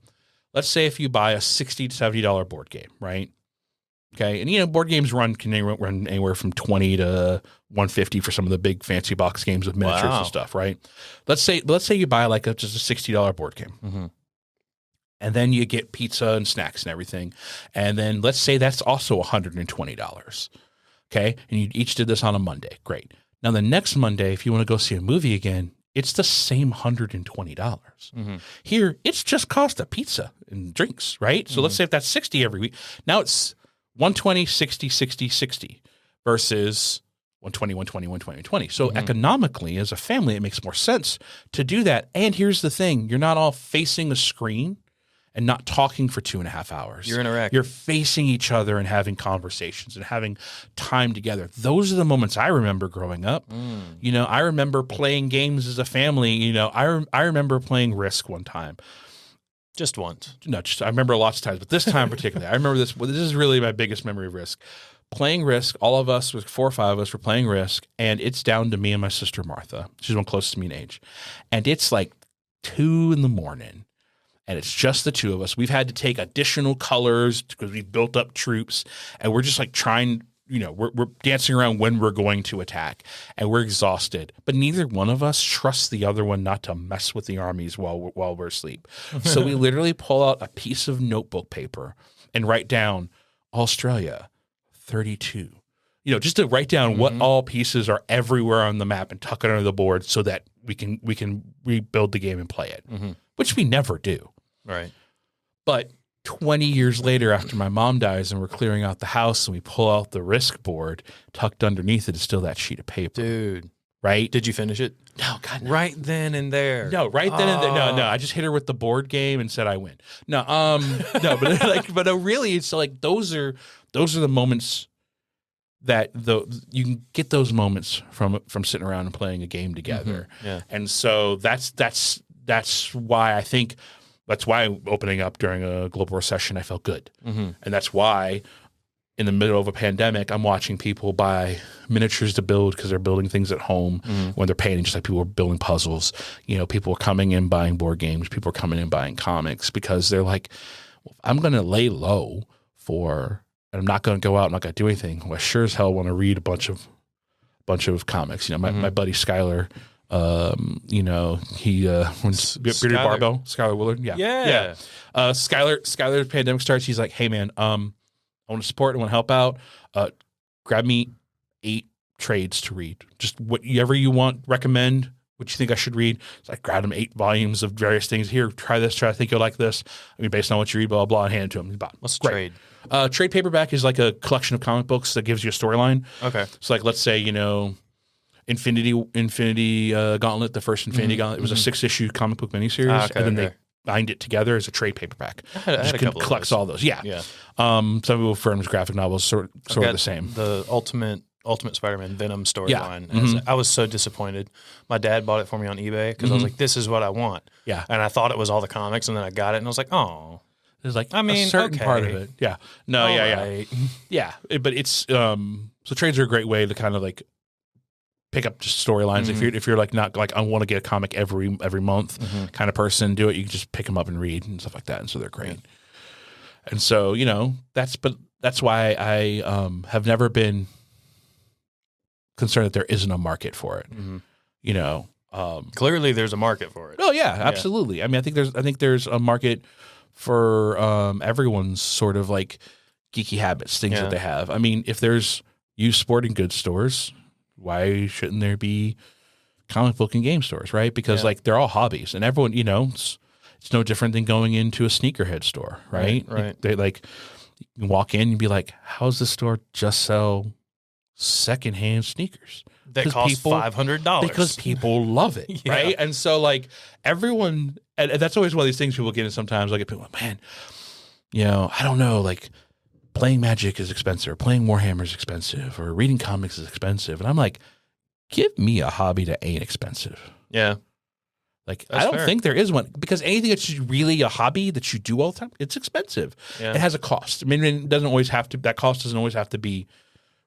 Let's say if you buy a $60 to $70 board game, right? Okay. And, board games can run anywhere from $20 to $150 for some of the big fancy box games with miniatures and stuff, right? Let's say you buy just a $60 board game. And then you get pizza and snacks and everything. And then let's say that's also $120. Okay. And you each did this on a Monday. Great. Now the next Monday, if you want to go see a movie again, it's the same $120. Here, it's just cost of pizza and drinks, right? So let's say if that's $60 every week. Now it's $120, $60, $60, $60 versus $120, $120, $120, $120. So economically, as a family, it makes more sense to do that. And here's the thing. You're not all facing a screen and not talking for 2.5 hours. You're interacting. You're facing each other and having conversations and having time together. Those are the moments I remember growing up. I remember playing games as a family. I remember playing Risk one time. Just once. No, I remember lots of times, but this time particularly. I remember this. Well, this is really my biggest memory of Risk. Playing Risk, all of us, 4 or 5 of us were playing Risk, and it's down to me and my sister Martha. She's the one closest to me in age. And it's like 2 a.m, and it's just the 2 of us. We've had to take additional colors because we've built up troops, and we're just like trying, we're dancing around when we're going to attack, and we're exhausted. But neither one of us trusts the other one not to mess with the armies while we're asleep. So we literally pull out a piece of notebook paper and write down Australia 32. Just to write down what all pieces are everywhere on the map and tuck it under the board so that we can rebuild the game and play it, which we never do. Right. But 20 years later, after my mom dies and we're clearing out the house and we pull out the Risk board, tucked underneath it is still that sheet of paper. Dude. Right? Did you finish it? No, God, no. Right then and there. No, right then and there. No. I just hit her with the board game and said I win. No, but really, it's like those are the moments that you can get those moments from sitting around and playing a game together. Yeah. And so that's why I think. That's why opening up during a global recession, I felt good. And that's why in the middle of a pandemic, I'm watching people buy miniatures to build because they're building things at home when they're painting, just like people are building puzzles. People are coming in buying board games. People are coming in buying comics because they're like, well, I'm going to lay low and I'm not going to go out. I'm not going to do anything. Well, I sure as hell want to read a bunch of comics. My buddy Skylar, he Bearded Barbell, Skylar Willard. Yeah. Skylar, pandemic starts. He's like, hey man, I want to support. I want to help out. Grab me 8 trades to read. Just whatever you want. Recommend what you think I should read. So I grabbed him 8 volumes of various things. Here, try this. I think you'll like this. based on what you read, blah, blah, blah, and hand it to him. He bought. What's trade? Trade paperback is like a collection of comic books that gives you a storyline. Okay. So like, let's say, Infinity Gauntlet, the first Infinity Gauntlet. It was a 6-issue comic book miniseries, and then they bind it together as a trade paperback. I had a couple collects of those. all those. Yeah. Some people firms graphic novels sort of the same. The Ultimate Spider-Man Venom storyline. I was so disappointed. My dad bought it for me on eBay because I was like, "This is what I want." Yeah, and I thought it was all the comics, and then I got it, and I was like, "Oh." There's like a certain part of it. Yeah. No. Right. Yeah. But it's so trades are a great way to kind of like pick up just storylines. If you're like not like I want to get a comic every month kind of person, do it. You can just pick them up and read and stuff like that. And so they're great. Yeah. And so that's why I have never been concerned that there isn't a market for it. Mm-hmm. You know, Clearly, there's a market for it. oh yeah, absolutely. I mean, I think there's a market for everyone's sort of like geeky habits, things that they have. I mean, if there's used sporting goods stores, why shouldn't there be comic book and game stores, right? Because like they're all hobbies, and everyone, you know, it's no different than going into a sneakerhead store, right? Right. They like you can walk in and be like, "How's this store just sell secondhand sneakers That cost $500 because people love it, right?" And so like everyone, and that's always one of these things people get in sometimes. Like people, man, you know, I don't know, like playing Magic is expensive, or playing Warhammer is expensive, or reading comics is expensive, and I'm like, give me a hobby that ain't expensive. Yeah. Like, That's I don't fair. think there is one, because anything that's really a hobby that you do all the time, it's expensive. Yeah. It has a cost. I mean, it doesn't always have to, that cost doesn't always have to be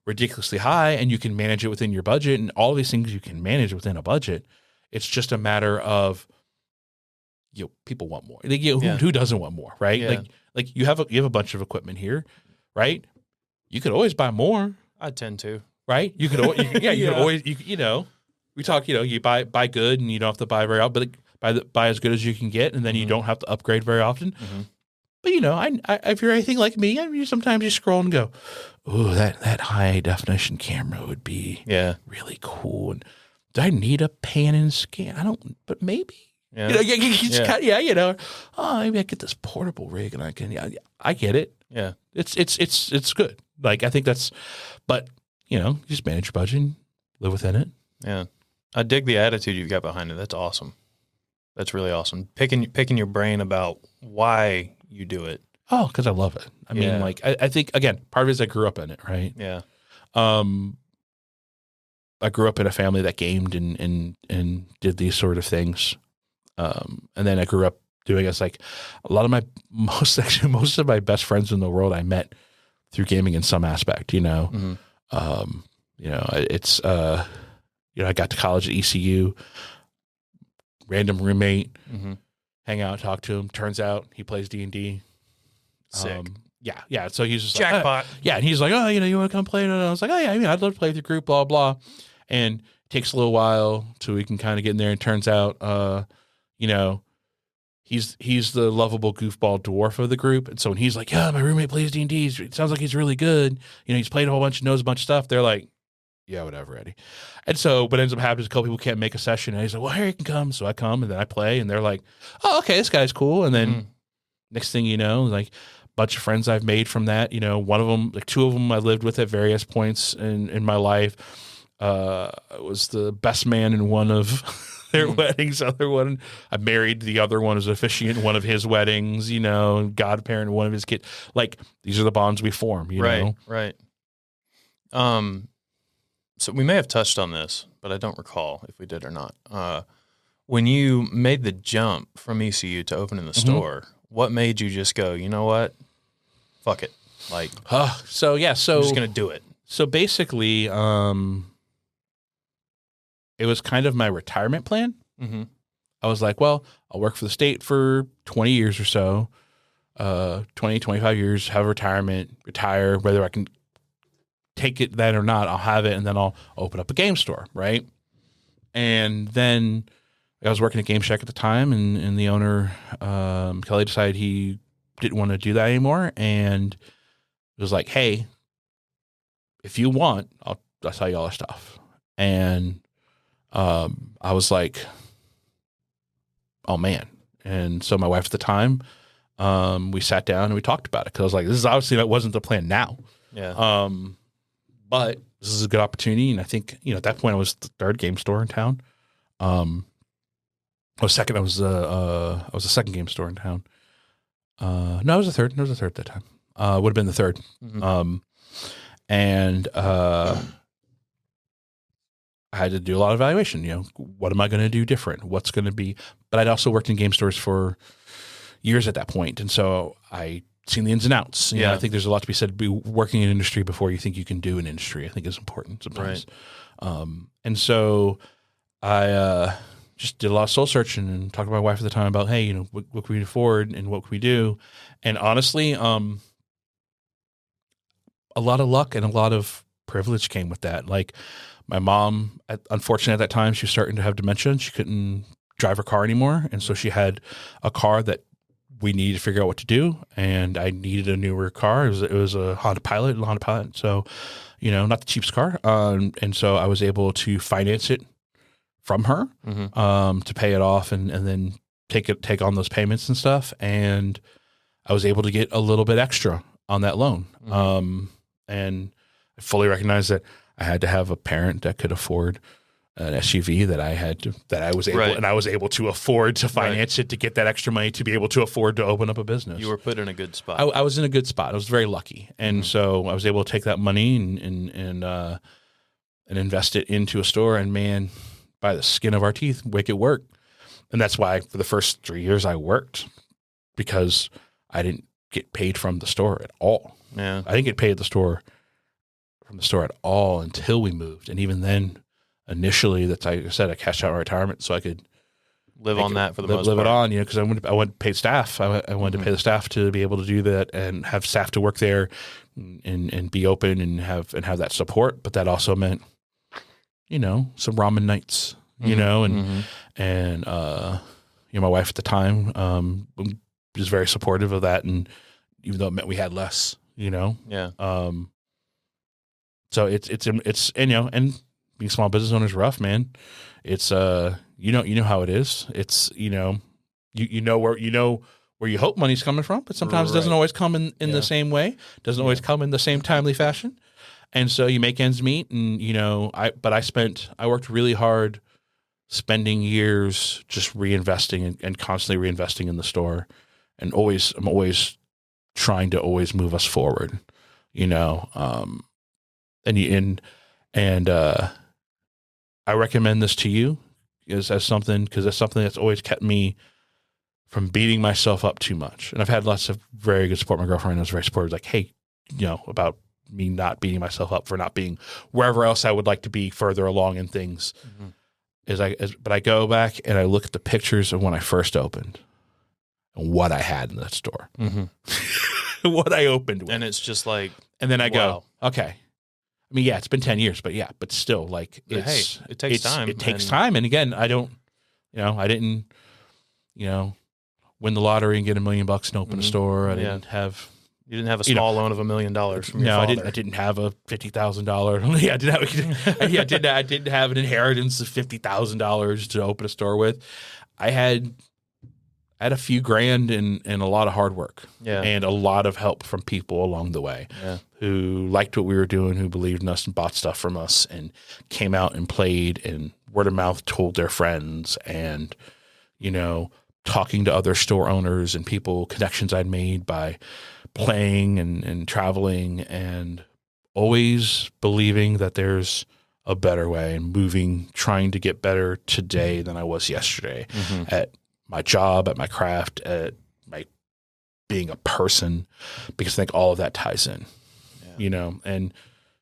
ridiculously high, and you can manage it within your budget, and all these things you can manage within a budget. It's just a matter of, you know, people want more. Like, you know, who doesn't want more, right? Yeah. Like you have a bunch of equipment here, right? You could always buy more, I tend to. right? You could, could always, you know, we talk, you know, you buy good, and you don't have to buy very often, but buy as good as you can get, and then you don't have to upgrade very often. Mm-hmm. But you know, I if you're anything like me, I mean, sometimes you scroll and go, "Oh, that high definition camera would be really cool." And do I need a pan and scan? I don't, but maybe. Yeah. You know, you just kinda, you know, oh, maybe I get this portable rig and I can. Yeah, I get it. Yeah. It's good. Like, I think that's, but you know, you just manage your budget and live within it. Yeah. I dig the attitude you've got behind it. That's awesome. That's really awesome. Picking your brain about why you do it. Oh, because I love it. I mean, like, I think, again, part of it is I grew up in it, right? Yeah. I grew up in a family that gamed and did these sort of things. And then I grew up doing, it's like a lot of my, most of my best friends in the world I met through gaming in some aspect, you know. Mm-hmm. You know, it's, you know, I got to college at ECU, random roommate, Mm-hmm. hang out, talk to him. Turns out he plays D&D. Sick. Yeah. So he's just Jackpot. like, yeah. And he's like, oh, you know, you want to come play? And I was like, oh yeah, I mean, I'd love to play with your group, blah, blah. And it takes a little while till we can kind of get in there. And turns out, you know, he's the lovable goofball dwarf of the group. And so when he's like, yeah, my roommate plays D&D. It sounds like he's really good. You know, he's played a whole bunch, knows a bunch of stuff. They're like, yeah, whatever, Eddie. And so what ends up happening is a couple people can't make a session. And he's like, well, here you can come. So I come, and then I play, and they're like, oh, okay, this guy's cool. And then next thing you know, like, a bunch of friends I've made from that, you know, one of them, like two of them I lived with at various points in my life. I was the best man in one of their weddings. Other one, I married the other one as officiant in one of his weddings, you know, godparent in one of his kids. Like, these are the bonds we form, you know? Right. So we may have touched on this, but I don't recall if we did or not. When you made the jump from ECU to opening the store, what made you just go, you know what? Fuck it. Like, So I'm just going to do it. So basically, it was kind of my retirement plan. Mm-hmm. I was like, well, I'll work for the state for 20 years or so, 20, 25 years, have a retirement, retire, whether I can take it then or not, I'll have it, and then I'll open up a game store, right? And then I was working at Game Shack at the time, and the owner, Kelly, decided he didn't want to do that anymore, and it was like, hey, if you want, I'll tell you all this stuff. And I was like, oh man. And so my wife at the time, we sat down and we talked about it, because I was like, this is obviously, that wasn't the plan now. Yeah. But this is a good opportunity. And I think, you know, at that point I was the third game store in town. I was the second game store in town. No, I was the third. I was the third at that time. Would have been the third. Mm-hmm. I had to do a lot of evaluation. You know, what am I going to do different? What's going to be? But I'd also worked in game stores for years at that point, and so I seen the ins and outs. You know, I think there's a lot to be said. Be working in industry before you think you can do an industry, I think is important sometimes. Right. And so I just did a lot of soul searching and talked to my wife at the time about, hey, you know, what can we afford and what can we do? And honestly, a lot of luck and a lot of privilege came with that. Like my mom, unfortunately at that time, she was starting to have dementia and she couldn't drive her car anymore. And so she had a car that we needed to figure out what to do. And I needed a newer car. It was a Honda Pilot. So, not the cheapest car. And so I was able to finance it from her, to pay it off and then take on those payments and stuff. And I was able to get a little bit extra on that loan. And I fully recognize that I had to have a parent that could afford an SUV that I was able to afford to finance it, to get that extra money to be able to afford to open up a business. You were put in a good spot. I was in a good spot. I was very lucky. And so I was able to take that money and invest it into a store, and man, by the skin of our teeth, make it work. And that's why for the first 3 years I worked, because I didn't get paid from the store at all. Yeah. I didn't get paid from the store at all until we moved. And even then, initially, that's like I said, I cashed out my retirement so I could live on that for the most live part. it on, because I wanted to pay staff. I wanted to pay the staff to be able to do that and have staff to work there and be open and have that support. But that also meant, some ramen nights, and my wife at the time was very supportive of that, and even though it meant we had less, Yeah. So it's and being a small business owner is rough, man. It's you know how it is. It's you know where you hope money's coming from, but sometimes it doesn't always come in the same way. Doesn't always come in the same timely fashion. And so you make ends meet, and I worked really hard, spending years just reinvesting and constantly reinvesting in the store, and I'm always trying to always move us forward, and I recommend this to you as something, because that's something that's always kept me from beating myself up too much. And I've had lots of very good support. My girlfriend was very supportive, like, hey, about me not beating myself up for not being wherever else I would like to be further along in things. But I go back and I look at the pictures of when I first opened and what I had in that store, what I opened with. And it's just like, and then I wow. go, okay. I mean, yeah, it's been 10 years, but still, like, it takes time. It takes time. And again, I didn't, win the lottery and get $1 million and open a store. You didn't have a small loan of $1 million from your father. I didn't have a $50,000. I didn't have an inheritance of $50,000 to open a store with. I had a few grand and a lot of hard work, and a lot of help from people along the way who liked what we were doing, who believed in us and bought stuff from us and came out and played, and word of mouth told their friends, and, talking to other store owners and people, connections I'd made by playing and traveling, and always believing that there's a better way, and moving, trying to get better today than I was yesterday at my job, at my craft, at my being a person, because I think all of that ties in, and,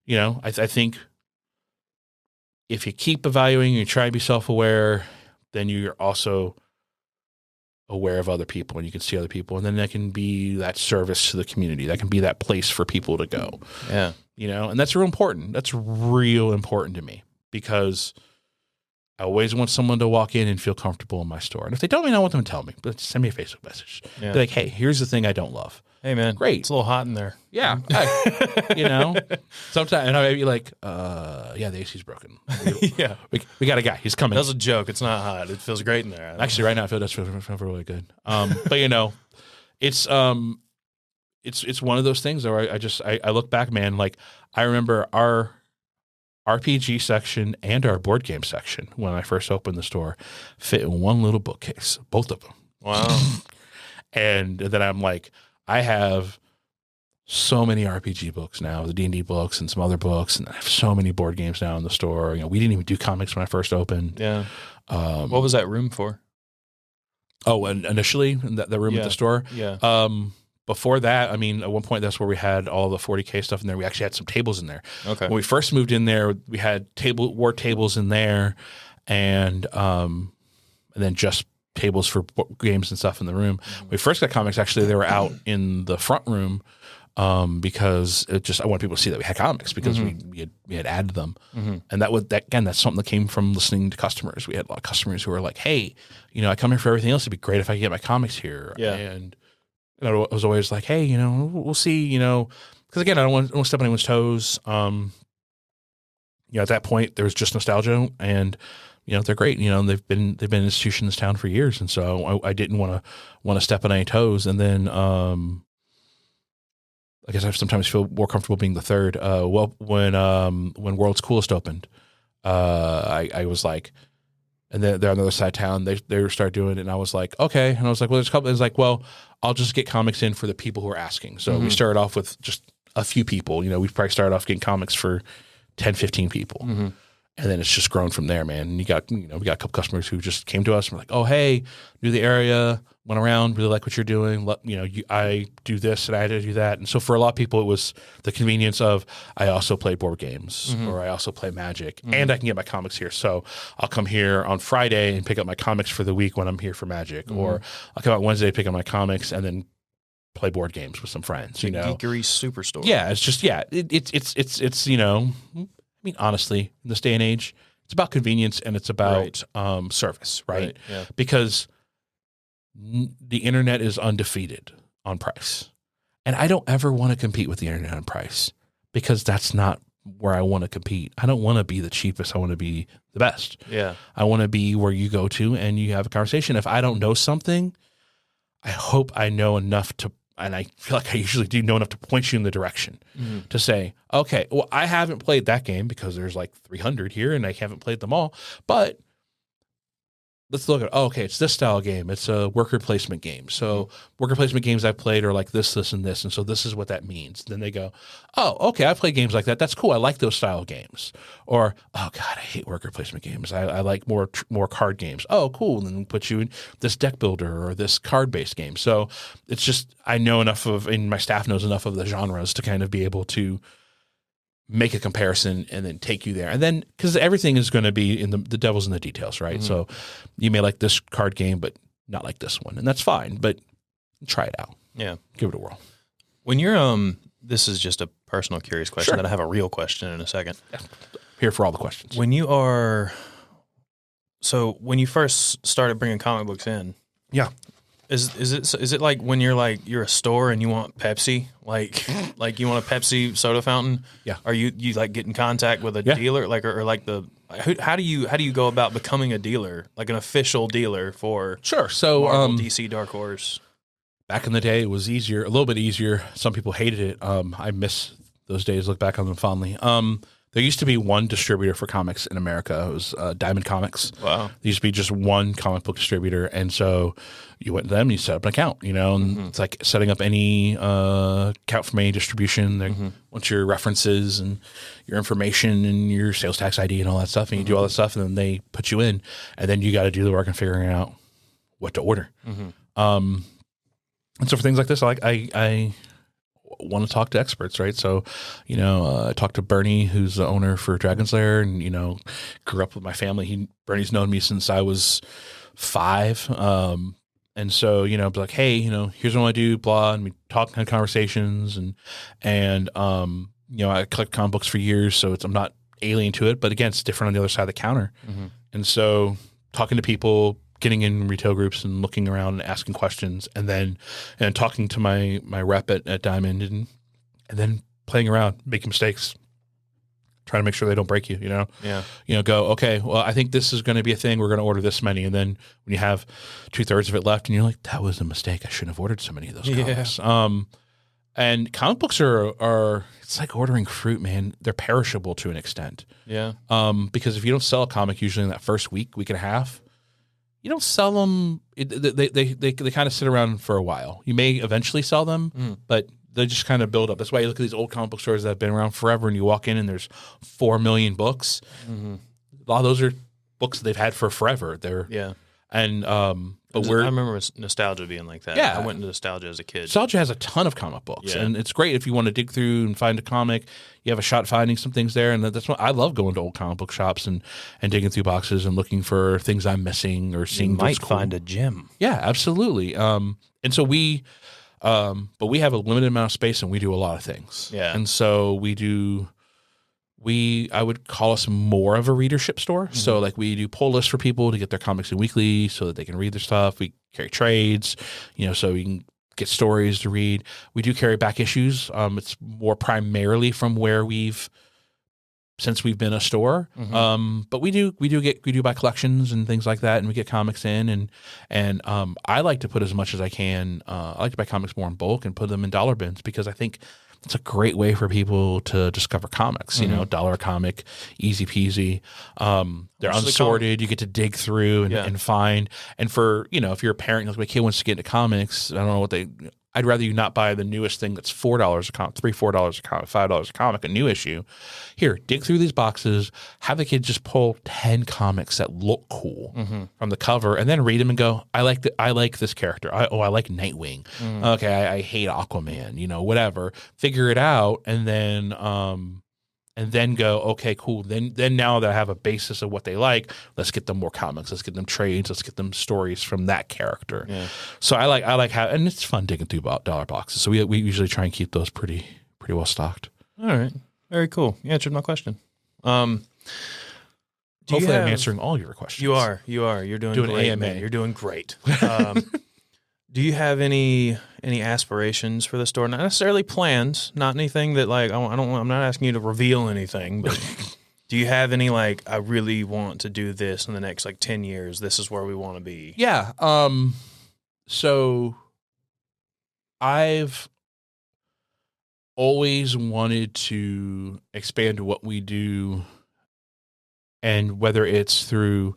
I think if you keep evaluating and you try to be self-aware, then you're also aware of other people, and you can see other people, and then that can be that service to the community. That can be that place for people to go. Yeah. And that's real important. That's real important to me, because I always want someone to walk in and feel comfortable in my store. And if they don't, I want them to tell me, but send me a Facebook message. Yeah. Be like, hey, here's the thing I don't love. Hey, man. Great. It's a little hot in there. Yeah. Sometimes, and I may be like, the AC's broken. We got a guy. He's coming. That's a joke. It's not hot. It feels great in there. Actually, right now, I feel really good. But, it's one of those things where I look back, man, like I remember our RPG section and our board game section when I first opened the store fit in one little bookcase, both of them. Wow. And then I'm like, I have so many RPG books now, the D&D books and some other books, and I have so many board games now in the store. We didn't even do comics when I first opened. Yeah. What was that room for? Oh, and initially the room at the store. Yeah. Before that, I mean, at one point, that's where we had all the 40K stuff in there. We actually had some tables in there. Okay. When we first moved in there, we had war tables in there, and then just tables for games and stuff in the room. When we first got comics, actually, they were out in the front room because I want people to see that we had comics because we had added them. And that's something that came from listening to customers. We had a lot of customers who were like, hey, I come here for everything else. It'd be great if I could get my comics here. Yeah. And I was always like, hey, we'll see, because again, I don't want to step on anyone's toes. At that point there was just nostalgia, and they're great. They've been an institution in this town for years, and so I didn't want to step on any toes. And then I guess I sometimes feel more comfortable being the third. When World's Coolest opened, I was like, and they're on the other side of town. They started doing it, and I was like, okay. And I was like, well, there's a couple. It's like, well, I'll just get comics in for the people who are asking. So we started off with just a few people. We probably started off getting comics for 10, 15 people. And then it's just grown from there, man. And we got a couple customers who just came to us and were like, oh, hey, knew the area, went around, really like what you're doing. I do this and I had to do that. And so for a lot of people, it was the convenience of, I also play board games or I also play Magic and I can get my comics here. So I'll come here on Friday and pick up my comics for the week when I'm here for Magic, or I'll come out Wednesday, pick up my comics, and then play board games with some friends. Geekery Superstore. Yeah, it's just I mean, honestly, in this day and age, it's about convenience and it's about service, right? Yeah. Because the internet is undefeated on price. And I don't ever want to compete with the internet on price because that's not where I want to compete. I don't want to be the cheapest. I want to be the best. Yeah. I want to be where you go to and you have a conversation. If I don't know something, I hope I know enough to, and I feel like I usually do know enough to point you in the direction to say, okay, well, I haven't played that game because there's like 300 here and I haven't played them all, but let's look at, okay, it's this style game. It's a worker placement game. So worker placement games I've played are like this, this, and this. And so this is what that means. Then they go, oh, okay, I've played games like that. That's cool. I like those style games. Or, oh God, I hate worker placement games. I like more card games. Oh, cool. And then put you in this deck builder or this card-based game. So it's just, I know enough of, and my staff knows enough of the genres to kind of be able to make a comparison and then take you there. And then, because everything is going to be in the devil's in the details, right? So you may like this card game, but not like this one. And that's fine, but try it out. Yeah. Give it a whirl. When you're, this is just a personal curious question Sure. that I have a real question in a second. Yeah. Here for all the questions. When you first started bringing comic books in. Yeah. Is it like when you're a store and you want Pepsi, like you want a Pepsi soda fountain? Yeah. Are you like get in contact with a dealer, how do you go about becoming a dealer, like an official dealer for Sure. So Marvel, DC, Dark Horse? Back in the day, it was easier, a little bit easier. Some people hated it. I miss those days. Look back on them fondly. There used to be one distributor for comics in America. It was Diamond Comics. Wow. There used to be just one comic book distributor. And so you went to them and you set up an account, and it's like setting up any account from any distribution. They want your references and your information and your sales tax ID and all that stuff. And you do all that stuff and then they put you in. And then you got to do the work of figuring out what to order. And so for things like this, I want to talk to experts, right? So, I talked to Bernie, who's the owner for Dragon's Lair, and, grew up with my family. Bernie's known me since I was 5. And so, be like, hey, here's what I do, blah. And we talk, had conversations and I collect comic books for years, so I'm not alien to it, but again, it's different on the other side of the counter. And so talking to people, getting in retail groups and looking around and asking questions and talking to my rep at Diamond and then playing around, making mistakes, trying to make sure they don't break you, Yeah. Go, okay, well, I think this is going to be a thing. We're going to order this many. And then when you have 2/3 of it left and you're like, that was a mistake. I shouldn't have ordered so many of those comics. And comic books are it's like ordering fruit, man. They're perishable to an extent. Yeah. Because if you don't sell a comic usually in that first week and a half, you don't sell them. They kind of sit around for a while. You may eventually sell them, but they just kind of build up. That's why you look at these old comic book stores that have been around forever, and you walk in and there's 4 million books. A lot of those are books that they've had for forever. But I remember nostalgia being like that. Yeah. I went into nostalgia as a kid. Nostalgia has a ton of comic books, Yeah. and it's great if you want to dig through and find a comic. You have a shot finding some things there, and that's what I love, going to old comic book shops and digging through boxes and looking for things I'm missing or seeing. You might find a gem. Yeah, absolutely. And so But we have a limited amount of space and we do a lot of things. Yeah. And so I would call us more of a readership store. So like we do pull lists for people to get their comics in weekly so that they can read their stuff. We carry trades, so you can get stories to read. We do carry back issues. It's more primarily from where since we've been a store. But we do buy collections and things like that, and we get comics in, and I like to put as much as I can. I like to buy comics more in bulk and put them in dollar bins because I think it's a great way for people to discover comics. Dollar a comic, easy peasy. They're unsorted. You get to dig through and find. And for if you're a parent, like my kid wants to get into comics, I don't know what I'd rather you not buy the newest thing that's $4 a comic, $4 a comic, $5 a comic, a new issue. Here, dig through these boxes, have the kid just pull 10 comics that look cool from the cover, and then read them and go, I like this character. I like Nightwing. Okay, I hate Aquaman. Whatever. Figure it out, and then go, okay, cool. Then now that I have a basis of what they like, let's get them more comics. Let's get them trades. Let's get them stories from that character. Yeah. So I like how, and it's fun digging through dollar boxes. So we usually try and keep those pretty well stocked. All right, very cool. You answered my question. Hopefully, I'm answering all your questions. You are. You're doing great, AMA. Man. You're doing great. Do you have any aspirations for the store? Not necessarily plans, not anything that I'm not asking you to reveal anything, but do you have any I really want to do this in the next 10 years? This is where we want to be. Yeah. So I've always wanted to expand what we do, and whether it's through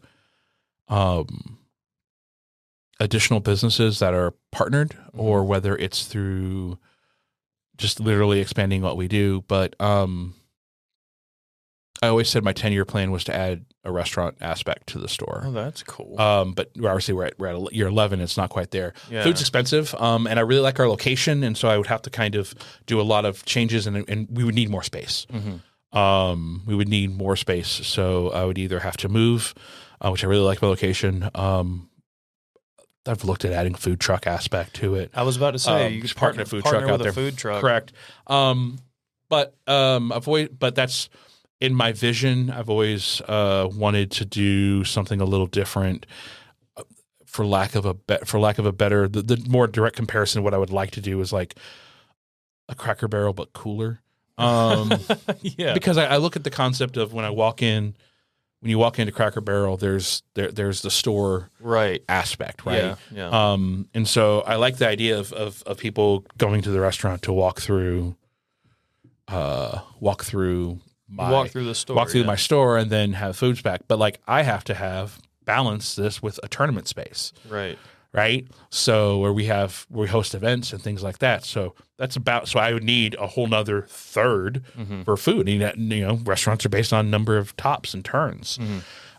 additional businesses that are partnered, or whether it's through just literally expanding what we do. But I always said my 10-year plan was to add a restaurant aspect to the store. Oh, that's cool. But obviously we're at year 11. It's not quite there. Yeah. Food's expensive, and I really like our location, and so I would have to kind of do a lot of changes, and we would need more space. We would need more space, so I would either have to move, which I really like my location. I've looked at adding food truck aspect to it. I was about to say you could partner with a food truck. Correct. But that's in my vision. I've always wanted to do something a little different. For lack of a better, the more direct comparison, what I would like to do is like a Cracker Barrel but cooler. Yeah. Because I look at the concept of when you walk into Cracker Barrel, there's the store aspect, right? Yeah. And so I like the idea of people going to the restaurant to walk through the store, my store, and then have foods back. But I have to balance this with a tournament space, right? So where we host events and things like that. So so I would need a whole nother third for food. Restaurants are based on number of tops and turns.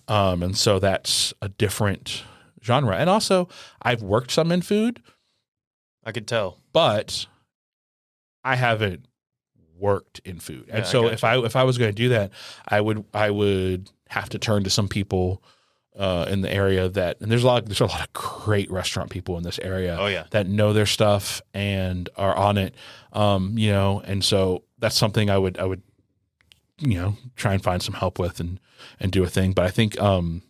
And so that's a different genre. And also I've worked some in food. I could tell. But I haven't worked in food. And so if I was going to do that, I would have to turn to some people in the area and there's a lot of great restaurant people in this area that know their stuff and are on it. And so that's something I would try and find some help with and do a thing. But I think and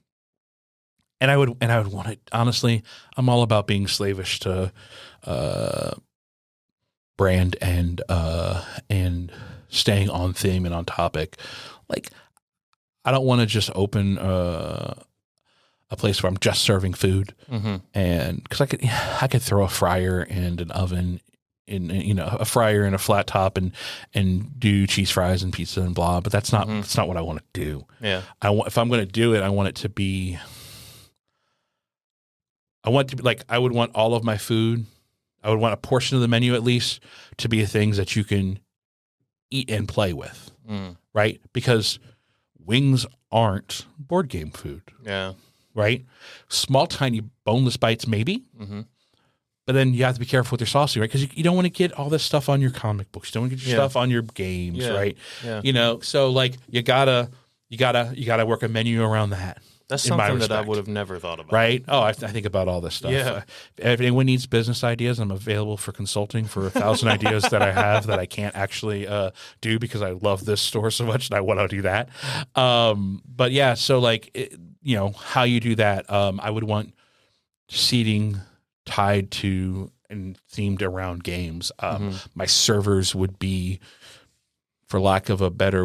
I would want it, honestly, I'm all about being slavish to brand and staying on theme and on topic. I don't want to just open a place where I'm just serving food, and because I could throw a fryer and an oven in a fryer and a flat top and do cheese fries and pizza and blah, but that's not what I want to do. Yeah, if I'm going to do it, I want it to be. I would want all of my food. I would want a portion of the menu at least to be things that you can eat and play with, right? Because wings aren't board game food. Yeah. Right? Small, tiny, boneless bites, maybe. But then you have to be careful with your saucing, right? Because you don't want to get all this stuff on your comic books. You don't want to get your stuff on your games, right? Yeah. So you gotta work a menu around that. That's in my something that I respect. would have never thought about. Right? Oh, I think about all this stuff. Yeah. If anyone needs business ideas, I'm available for consulting for 1,000 ideas that I have that I can't actually do because I love this store so much and I want to do that. But yeah, so like, how you do that, I would want seating tied to and themed around games. My servers would be, for lack of a better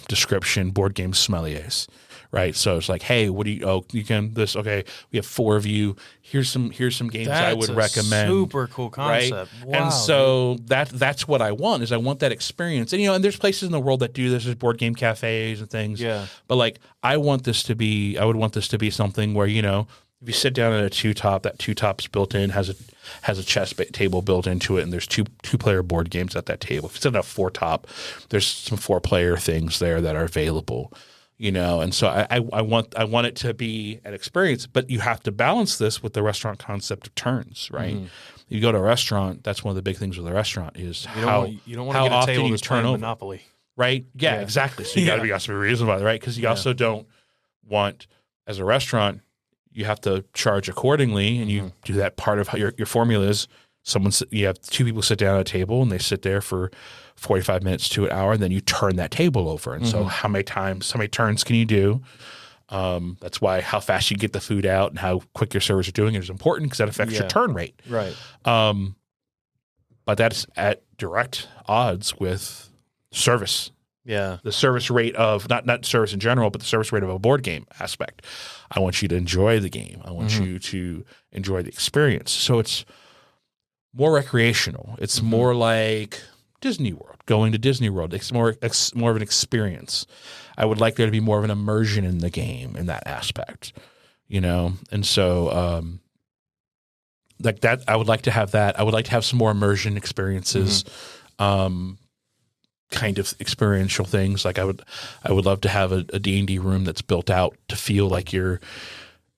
description, board game sommeliers, right? So it's like, hey, what do you can this? Okay, we have 4 of you. Here's some games I would recommend. Super cool concept. Right? Wow, and so that's what I want is I want that experience. And and there's places in the world that do this. There's board game cafes and things. Yeah. But like I would want this to be something where if you sit down at a 2-top, that 2-top's built in, has a chess table built into it, and there's two-player board games at that table. If you sit at a 4-top, there's some 4-player things there that are available, And so I want it to be an experience, but you have to balance this with the restaurant concept of turns, right? You go to a restaurant, that's one of the big things with a restaurant is you don't want to get a table that's playing Monopoly, right? Yeah, exactly. So you got to be reasonable, right? Because you also don't want, as a restaurant, you have to charge accordingly, and you do that. Part of how your formula is you have 2 people sit down at a table and they sit there for 45 minutes to an hour, and then you turn that table over. And so how many turns can you do? That's why how fast you get the food out and how quick your servers are doing it is important because that affects your turn rate. Right. But that's at direct odds with service. Yeah. The service rate of not service in general, but the service rate of a board game aspect. I want you to enjoy the game. I want you to enjoy the experience. So it's more recreational. It's more like Disney World, going to Disney World. It's more of an experience. I would like there to be more of an immersion in the game in that aspect, And so like that, I would like to have that. I would like to have some more immersion experiences. Kind of experiential things. Like I would love to have a D&D room that's built out to feel like you're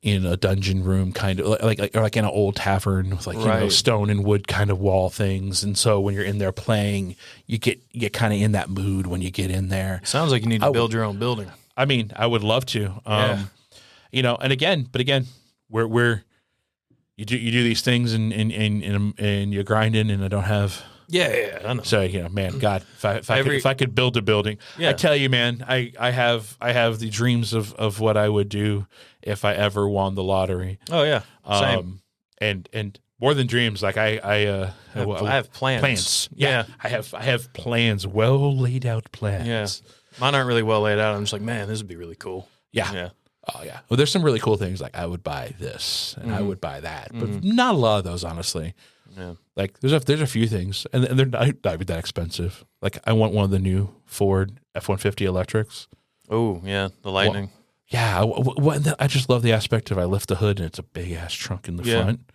in a dungeon room, kind of like in an old tavern with stone and wood kind of wall things. And so when you're in there playing, you get kind of in that mood when you get in there. Sounds like you need to build your own building. I mean, I would love to. And again, we're you do these things and you're grinding, and I don't have. Yeah, I know. So man, God, if I could build a building, I tell you, man, I have the dreams of what I would do if I ever won the lottery. Oh yeah, same. And more than dreams, like I have plans. Plans, yeah. I have plans, well laid out plans. Yeah, mine aren't really well laid out. I'm just like, man, this would be really cool. Yeah. Oh yeah. Well, there's some really cool things. Like I would buy this and I would buy that, but not a lot of those, honestly. Yeah. Like there's a few things, and they're not even that expensive. Like I want one of the new Ford F-150 electrics. Oh yeah, the Lightning. I just love the aspect of I lift the hood and it's a big ass trunk in the front.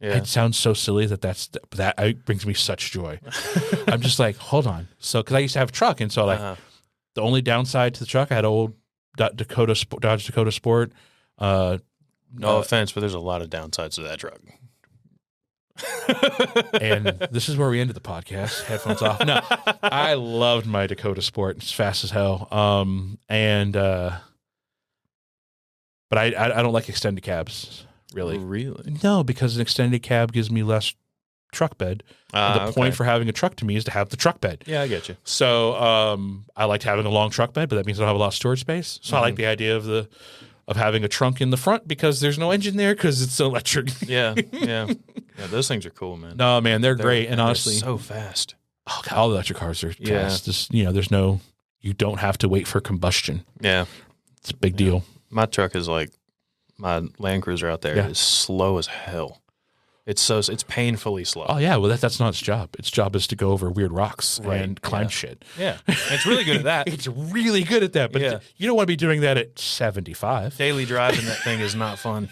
Yeah, it sounds so silly that brings me such joy. I'm just like, hold on. So because I used to have a truck, and so like the only downside to the truck, I had an old Dodge Dakota Sport. No offense, but there's a lot of downsides to that truck. And this is where we ended the podcast. Headphones off. No, I loved my Dakota Sport. It's fast as hell. But I don't like extended cabs, really. Really? No, because an extended cab gives me less truck bed. The point for having a truck to me is to have the truck bed. Yeah, I get you. So I liked having a long truck bed, but that means I don't have a lot of storage space. So I like the idea of having a trunk in the front because there's no engine there because it's electric. Yeah. Those things are cool, man. No, man, they're great, and honestly, so fast. Oh, God, all the electric cars are fast. Just, you don't have to wait for combustion. Yeah, it's a big deal. My truck is like my Land Cruiser out there is slow as hell. It's painfully slow. Oh yeah, well that's not its job. Its job is to go over weird rocks and climb shit. Yeah, it's really good at that. It's really good at that, but you don't want to be doing that at 75. Daily driving that thing is not fun.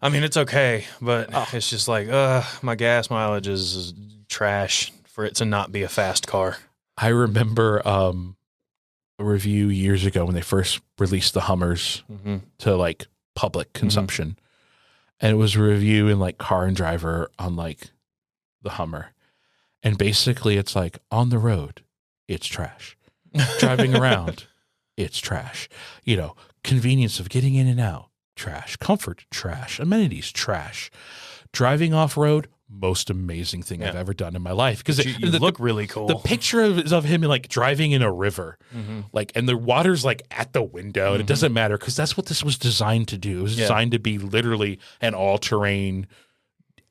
I mean, it's okay, but it's just like, my gas mileage is trash for it to not be a fast car. I remember a review years ago when they first released the Hummers to like public consumption. And it was a review in like Car and Driver on like the Hummer. And basically it's like on the road, it's trash. Driving around, it's trash. You know, convenience of getting in and out, trash. Comfort, trash. Amenities, trash. Driving off road, most amazing thing I've ever done in my life. Because you look really cool. The picture is of him like driving in a river, like, and the water's like at the window, and it doesn't matter because that's what this was designed to do. It was designed to be literally an all-terrain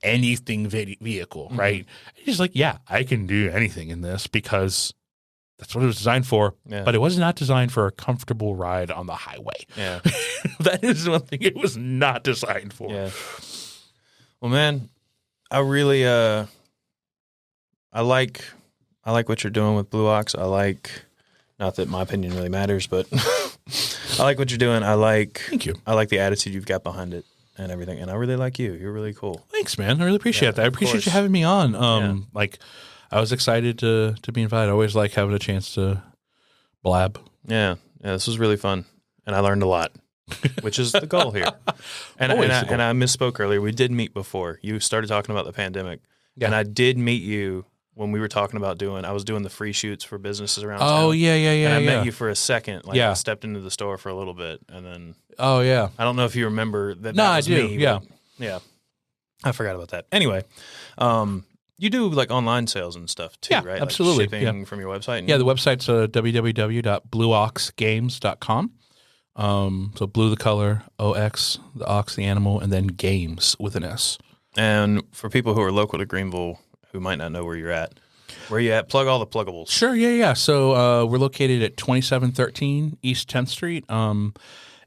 anything vehicle, right? And he's like, yeah, I can do anything in this because that's what it was designed for. Yeah. But it was not designed for a comfortable ride on the highway. Yeah, that is one thing it was not designed for. Yeah. Well, man, I really I like what you're doing with Blue Ox. I like, not that my opinion really matters, but I like what you're doing. Thank you. I like the attitude you've got behind it and everything, and I really like you. You're really cool. Thanks, man. I really appreciate that. I appreciate you having me on. Like, I was excited to be invited. I always like having a chance to blab. Yeah, this was really fun, and I learned a lot. Which is the goal here. And I misspoke earlier. We did meet before. You started talking about the pandemic. Yeah. And I did meet you when we were talking about I was doing the free shoots for businesses around town. Oh, yeah. And I met you for a second. Like, I stepped into the store for a little bit. And then. Oh, yeah. I don't know if you remember that. No, was I do. Me, yeah. Yeah. I forgot about that. Anyway, you do like online sales and stuff too, right? Absolutely. Like shipping from your website? The website's www.blueoxgames.com. So blue the color, OX, the ox, the animal, and then games with an S. And for people who are local to Greenville who might not know where you're at, plug all the pluggables. Sure, yeah. So we're located at 2713 East 10th Street.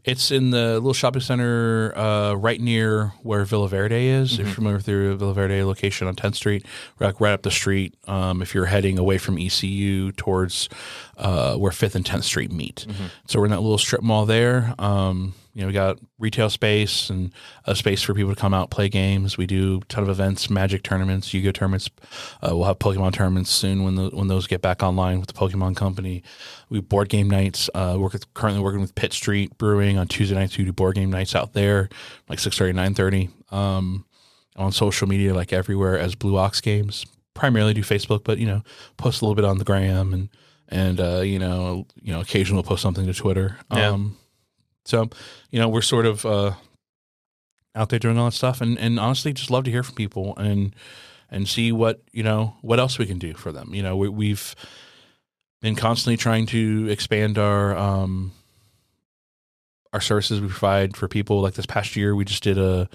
It's in the little shopping center right near where Villa Verde is. If you're familiar with the Villa Verde location on 10th Street, right up the street. If you're heading away from ECU towards where 5th and 10th Street meet. So we're in that little strip mall there. We got retail space and a space for people to come out, play games. We do a ton of events, Magic tournaments, Yu-Gi-Oh tournaments. We'll have Pokemon tournaments soon when those get back online with the Pokemon Company. We have board game nights. Currently working with Pitt Street Brewing on Tuesday nights. We do board game nights out there, like 6:30, 9:30. On social media, like everywhere, as Blue Ox Games. Primarily do Facebook, but post a little bit on the gram and occasionally we'll post something to Twitter. So, we're sort of out there doing all that stuff, and honestly, just love to hear from people and see what else we can do for them. We've been constantly trying to expand our services we provide for people. Like this past year, we just did a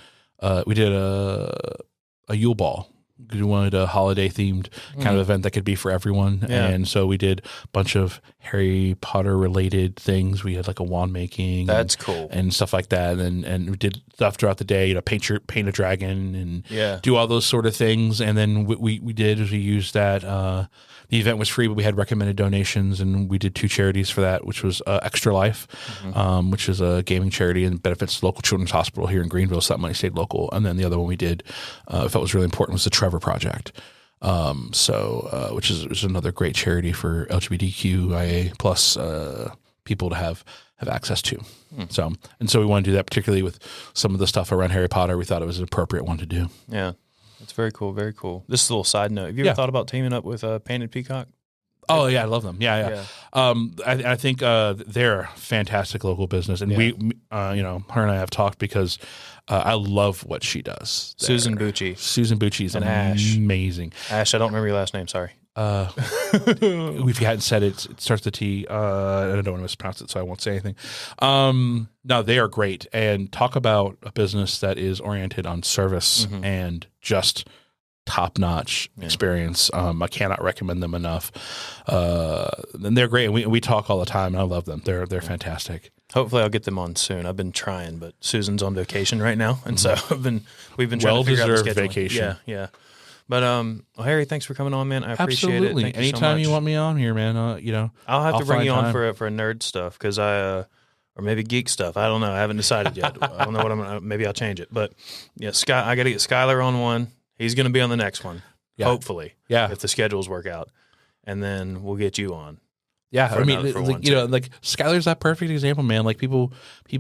Yule Ball. We wanted a holiday themed kind of event that could be for everyone. Yeah. And so we did a bunch of Harry Potter related things. We had like a wand making. That's cool. And stuff like that. And we did stuff throughout the day, paint a dragon and do all those sort of things. And then what we did is we used that, the event was free, but we had recommended donations, and we did 2 charities for that, which was Extra Life, which is a gaming charity and benefits the local children's hospital here in Greenville, so that money stayed local. And then the other one we did, I felt was really important, was the Trevor Project, which is another great charity for LGBTQIA plus people to have access to. So we want to do that, particularly with some of the stuff around Harry Potter. We thought it was an appropriate one to do. Yeah. It's very cool, very cool. This is a little side note. Have you ever thought about teaming up with Painted Peacock? Oh, yeah, I love them. Yeah. I think they're a fantastic local business. And we, her and I have talked because I love what she does. Susan Bucci. Susan Bucci is amazing. Ash, I don't remember your last name, sorry. If you hadn't said it, it starts with T. I don't want to mispronounce it, so I won't say anything. No, they are great. And talk about a business that is oriented on service and just top-notch experience. I cannot recommend them enough. And they're great. And we talk all the time, and I love them. They're fantastic. Hopefully, I'll get them on soon. I've been trying, but Susan's on vacation right now, and so we've been trying to figure out the scheduling. Vacation. Yeah. But Harry, thanks for coming on, man. I appreciate it. Thank Anytime you want me on here, man. I'll have to bring you on for nerd stuff because or maybe geek stuff. I don't know. I haven't decided yet. I don't know what I'm gonna. Maybe I'll change it. But yeah, I got to get Skylar on one. He's going to be on the next one, hopefully. Yeah, if the schedules work out, and then we'll get you on. Yeah, I mean, Skylar's that perfect example, man. Like people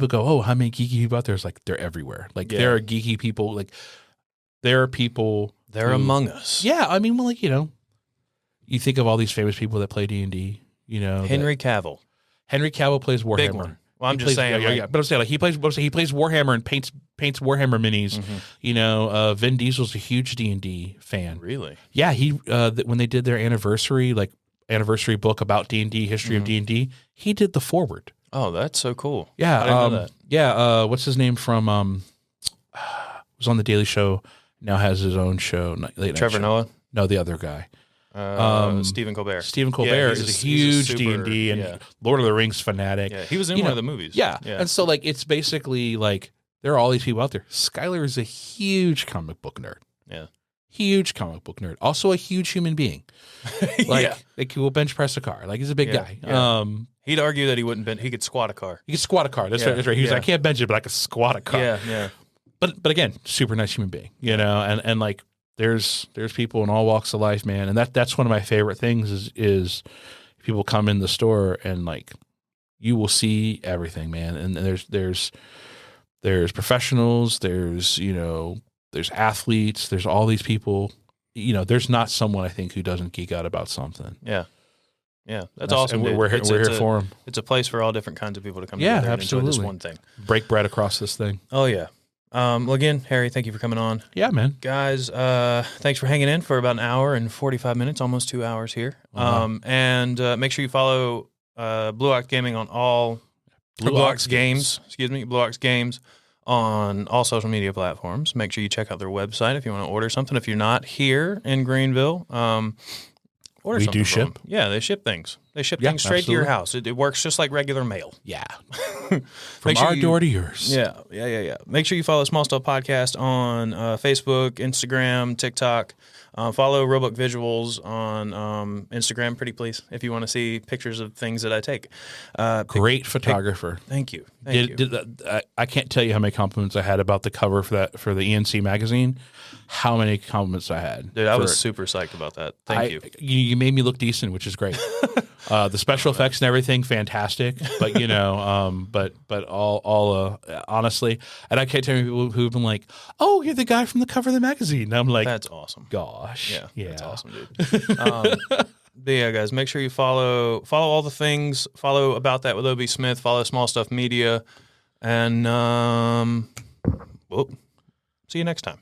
go, oh, how many geeky people out there? It's like they're everywhere. Like there are geeky people. Like there are people. They're among us. Yeah, I mean, well, you think of all these famous people that play D&D. Henry Cavill. Henry Cavill plays Warhammer. Big one. Well, I'm just saying. But I'm saying like he plays Warhammer and paints Warhammer minis. Mm-hmm. Vin Diesel's a huge D&D fan. Really? Yeah, he when they did their anniversary book about D&D, history of D&D, he did the foreword. Oh, that's so cool. Yeah, I didn't know that. Yeah, what's his name from was on the Daily Show, now has his own show. Late night Trevor show. Noah? No, the other guy. Stephen Colbert. Stephen Colbert is a huge D&D and Lord of the Rings fanatic. Yeah, he was in one of the movies. Yeah. And so like it's basically like there are all these people out there. Skylar is a huge comic book nerd. Yeah. Huge comic book nerd. Also a huge human being. Like he will bench press a car. Like he's a big guy. Yeah. He'd argue that he could squat a car. He could squat a car. That's right. That's right. He was like, I can't bench it, but I could squat a car. Yeah, yeah. But again, super nice human being, you know, and like there's people in all walks of life, man. And that's one of my favorite things is people come in the store and like you will see everything, man. And there's professionals, there's athletes, there's all these people, you know, there's not someone I think who doesn't geek out about something. Yeah. Yeah. That's awesome. And we're here for them. It's a place for all different kinds of people to come together and enjoy this one thing. Break bread across this thing. Oh yeah. Well, again, Harry, thank you for coming on. Yeah, man. Guys, thanks for hanging in for about an hour and 45 minutes, almost 2 hours here. And make sure you follow Blue Ox Gaming on all Blue Ox Games on all social media platforms. Make sure you check out their website if you want to order something. If you're not here in Greenville, order something. We do ship. Them. Yeah, they ship things. They ship things straight to your house. It works just like regular mail. Yeah. From our door to yours. Yeah. Make sure you follow Small Stuff Podcast on Facebook, Instagram, TikTok. Follow Roebuck Visuals on Instagram, pretty please, if you want to see pictures of things that I take. Great photographer. Thank you. I can't tell you how many compliments I had about the cover for the ENC magazine. How many compliments I had. Dude, I was super psyched about that. Thank you. You made me look decent, which is great. The special effects and everything, fantastic. But you know, but all honestly, and I can't tell you people who've been like, "Oh, you're the guy from the cover of the magazine." And I'm like, "That's awesome." Gosh, yeah. That's awesome, dude. But yeah, guys, make sure you follow all the things. Follow About That with O.B. Smith. Follow Small Stuff Media, and see you next time.